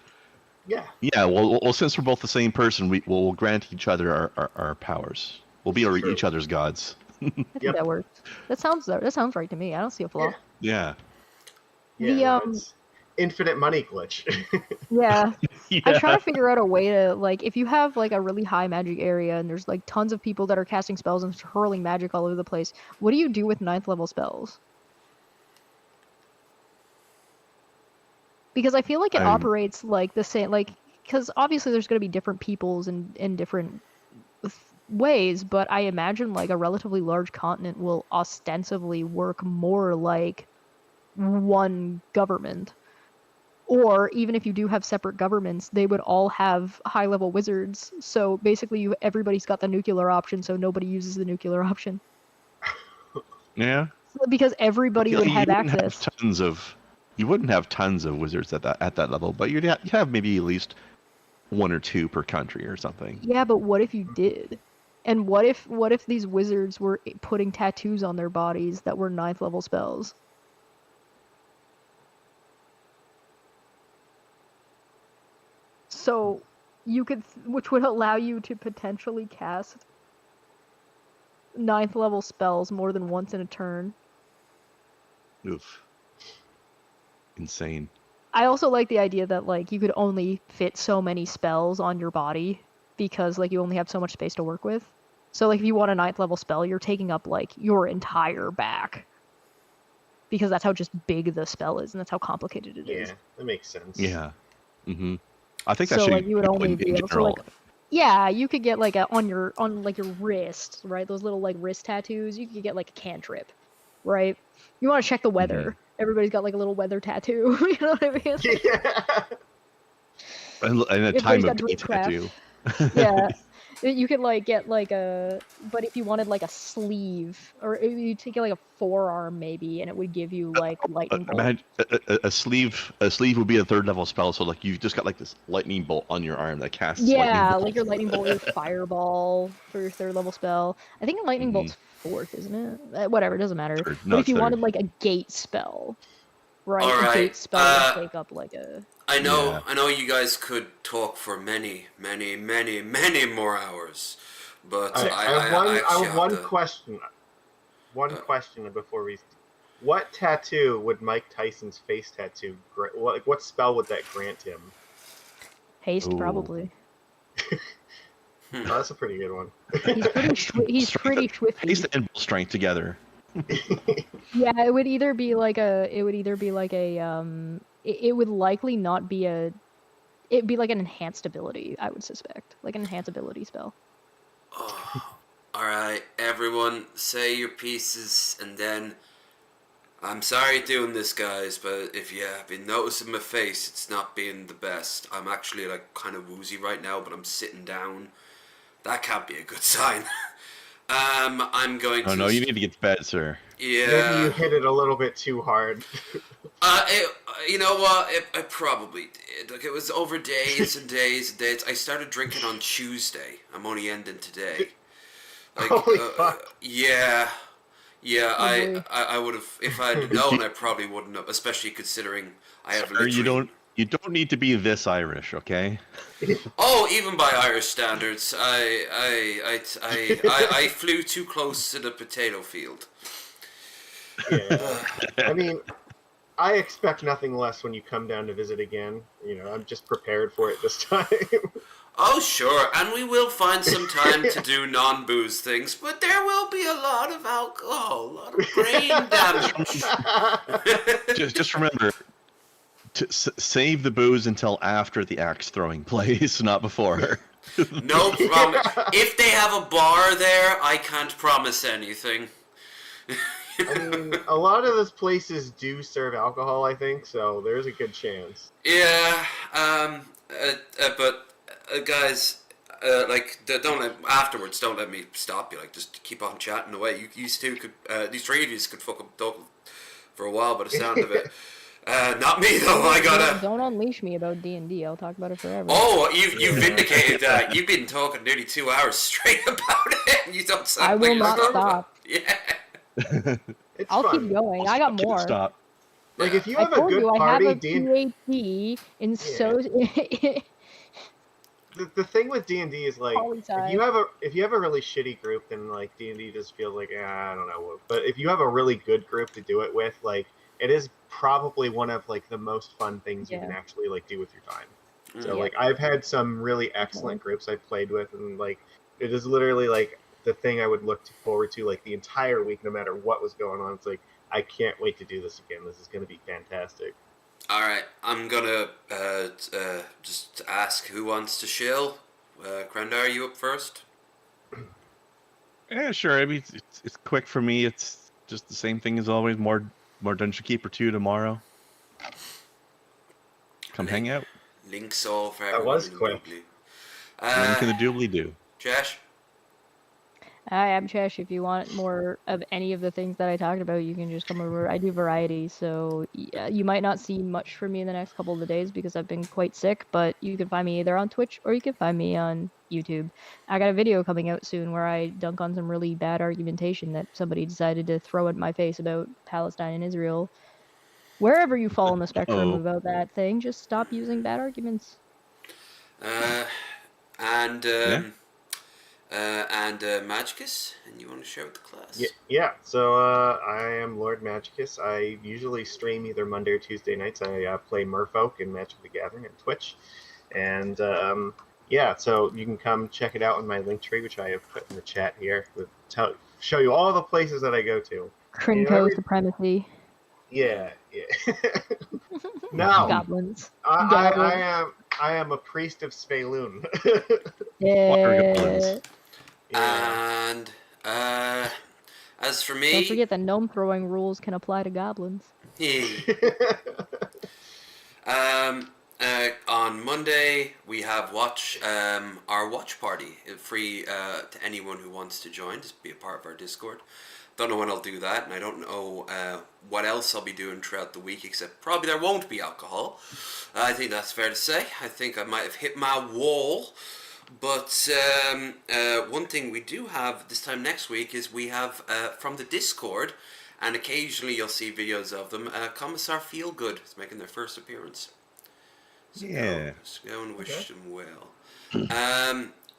Yeah. Yeah, well, since we're both the same person, we'll grant each other our powers. We'll be each other's gods. I think that works. That sounds right to me. I don't see a flaw. Yeah. Yeah, it's infinite money glitch. Yeah. Yeah. I'm trying to figure out a way to, like, if you have, like, a really high magic area and there's, like, tons of people that are casting spells and hurling magic all over the place, what do you do with 9th level spells? Because I feel like it operates like the same, like, because obviously there's going to be different peoples in different ways, but I imagine, like, a relatively large continent will ostensibly work more like one government. Or even if you do have separate governments, they would all have high-level wizards. So basically, everybody's got the nuclear option, so nobody uses the nuclear option. Yeah. Because everybody would have access. You wouldn't have tons of wizards at that level, but you'd have maybe at least 1 or 2 per country or something. Yeah, but what if you did? And what if these wizards were putting tattoos on their bodies that were 9th level spells? So you could, which would allow you to potentially cast 9th level spells more than once in a turn. Oof. Insane. I also like the idea that like you could only fit so many spells on your body because like you only have so much space to work with. So like if you want a 9th level spell, you're taking up like your entire back. Because that's how just big the spell is and that's how complicated it is. Yeah, that makes sense. Yeah. Mm-hmm. I think that So should like you would only in be able to general. like, yeah, you could get like on like your wrist, right? Those little like wrist tattoos. You could get like a cantrip, right? You want to check the weather. Everybody's got like a little weather tattoo. You know what I mean? Yeah. And a Everybody's time got of day Druidcraft. tattoo. Yeah. You could like get like but if you wanted like a sleeve, or you take like a forearm maybe, and it would give you like lightning bolt. Imagine a sleeve would be a 3rd level spell, so like you've just got like this lightning bolt on your arm that casts Yeah, lightning like your lightning bolt, your fireball for your 3rd level spell. I think a lightning Mhm. bolt's 4th, isn't it? Whatever, it doesn't matter. Third. But No, if you it's wanted third. like a gate spell, right? All A right, gate spell would take up like a. I know, Yeah. I know you guys could talk for many, many, many, many more hours, but I I actually have one have to. question. One question before we. What tattoo would Mike Tyson's face tattoo? What spell would that grant him? Haste, Ooh. probably. Oh, that's a pretty good one. He's pretty swifty. Haste and bull strength together. Yeah, it would either be like a. It would likely not be a. It'd be like an enhanced ability, I would suspect, like an enhanced ability spell. Oh, all right, everyone, say your pieces, and then. I'm sorry doing this, guys, but if you have been noticing my face, it's not being the best. I'm actually like kind of woozy right now, but I'm sitting down. That can't be a good sign. I'm going to. Oh no, you need to get to bed, sir. Yeah. Maybe you hit it a little bit too hard. You know what? I probably did. Like, it was over days and days and days. I started drinking on Tuesday. I'm only ending today. Like, Holy fuck. Yeah. Yeah, Oh, boy. I would have, if I had known, I probably wouldn't have, especially considering I have Sir, literally... you don't need to be this Irish, okay? Oh, even by Irish standards, I flew too close to the potato field. Yeah. I mean, I expect nothing less when you come down to visit again. You know, I'm just prepared for it this time. Oh, sure, and we will find some time to do non-booze things, but there will be a lot of alcohol, a lot of brain damage. just remember to save the booze until after the axe throwing plays, not before. No promise. If they have a bar there, I can't promise anything. I mean, a lot of those places do serve alcohol, I think, so there's a good chance. Yeah, but guys, like, afterwards, don't let me stop you. Like, just keep on chatting away. You two could, these 3 of you could fucking talk for a while by the sound of it. Not me though. I gotta. Don't unleash me about D&D. I'll talk about it forever. Oh, you vindicated that. You've been talking nearly 2 hours straight about it. And you don't sound I like will you're not stopping. stop. Yeah. It's I'll fun. keep going. I got more. Stop. Like, if you I have a told good you I have party, a D&D... PhD in The thing with D&D is, like, Poli-sci. if you have a really shitty group, then, like, D&D just feels like, I don't know. But if you have a really good group to do it with, like, it is probably one of, like, the most fun things you can actually, like, do with your time. So, Yeah. like, I've had some really excellent groups I've played with, and, like, it is literally, like, the thing I would look forward to, like, the entire week, no matter what was going on. It's like, I can't wait to do this again. This is going to be fantastic. All right, I'm gonna just ask who wants to shill. Krendar, are you up first? Yeah, sure. I mean, it's quick for me. It's just the same thing as always. More Dungeon Keeper 2 tomorrow. Come hang out. Links all for That everyone. was in the quick. doobly. Link in the doobly doo. Chesh? I am Chesh. If you want more of any of the things that I talked about, you can just come over. I do variety, so yeah, you might not see much from me in the next couple of days because I've been quite sick, but you can find me either on Twitch or you can find me on YouTube. I got a video coming out soon where I dunk on some really bad argumentation that somebody decided to throw at my face about Palestine and Israel. Wherever you fall on the spectrum Oh. about that thing, just stop using bad arguments. And Yeah. Magicus, and you want to share with the class? Yeah. So I am Lord Magicus. I usually stream either Monday or Tuesday nights. I play Merfolk in Magic the Gathering on Twitch, and yeah. So you can come check it out on my link tree, which I have put in the chat here. Show you all the places that I go to. Krinko supremacy. Yeah. Now Goblins. I am a priest of Spelun. Water goblins. Yeah. And as for me, Don't forget that gnome throwing rules can apply to goblins. On Monday we have our watch party, free to anyone who wants to join. Just be a part of our Discord. Don't know when I'll do that, and I don't know what else I'll be doing throughout the week, except probably there won't be alcohol. I think that's fair to say. I think I might have hit my wall. But one thing we do have this time next week is we have from the Discord, and occasionally you'll see videos of them, Commissar Feelgood is making their first appearance. So Yeah. go and wish them well.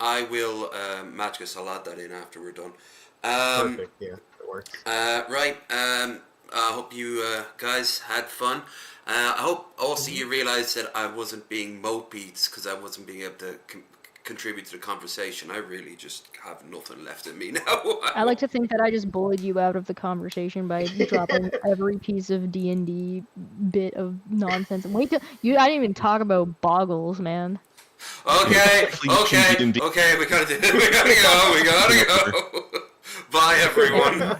I will, Magicus, I'll add that in after we're done. Perfect. Yeah, that works. Right. I hope you guys had fun. I hope also you realised that I wasn't being mopey because I wasn't being able to contribute to the conversation. I really just have nothing left in me now. I like to think that I just bullied you out of the conversation by dropping every piece of D&D bit of nonsense. Wait till I didn't even talk about boggles, man. Okay, Please okay, choose D&D. okay. We gotta go. Bye, everyone.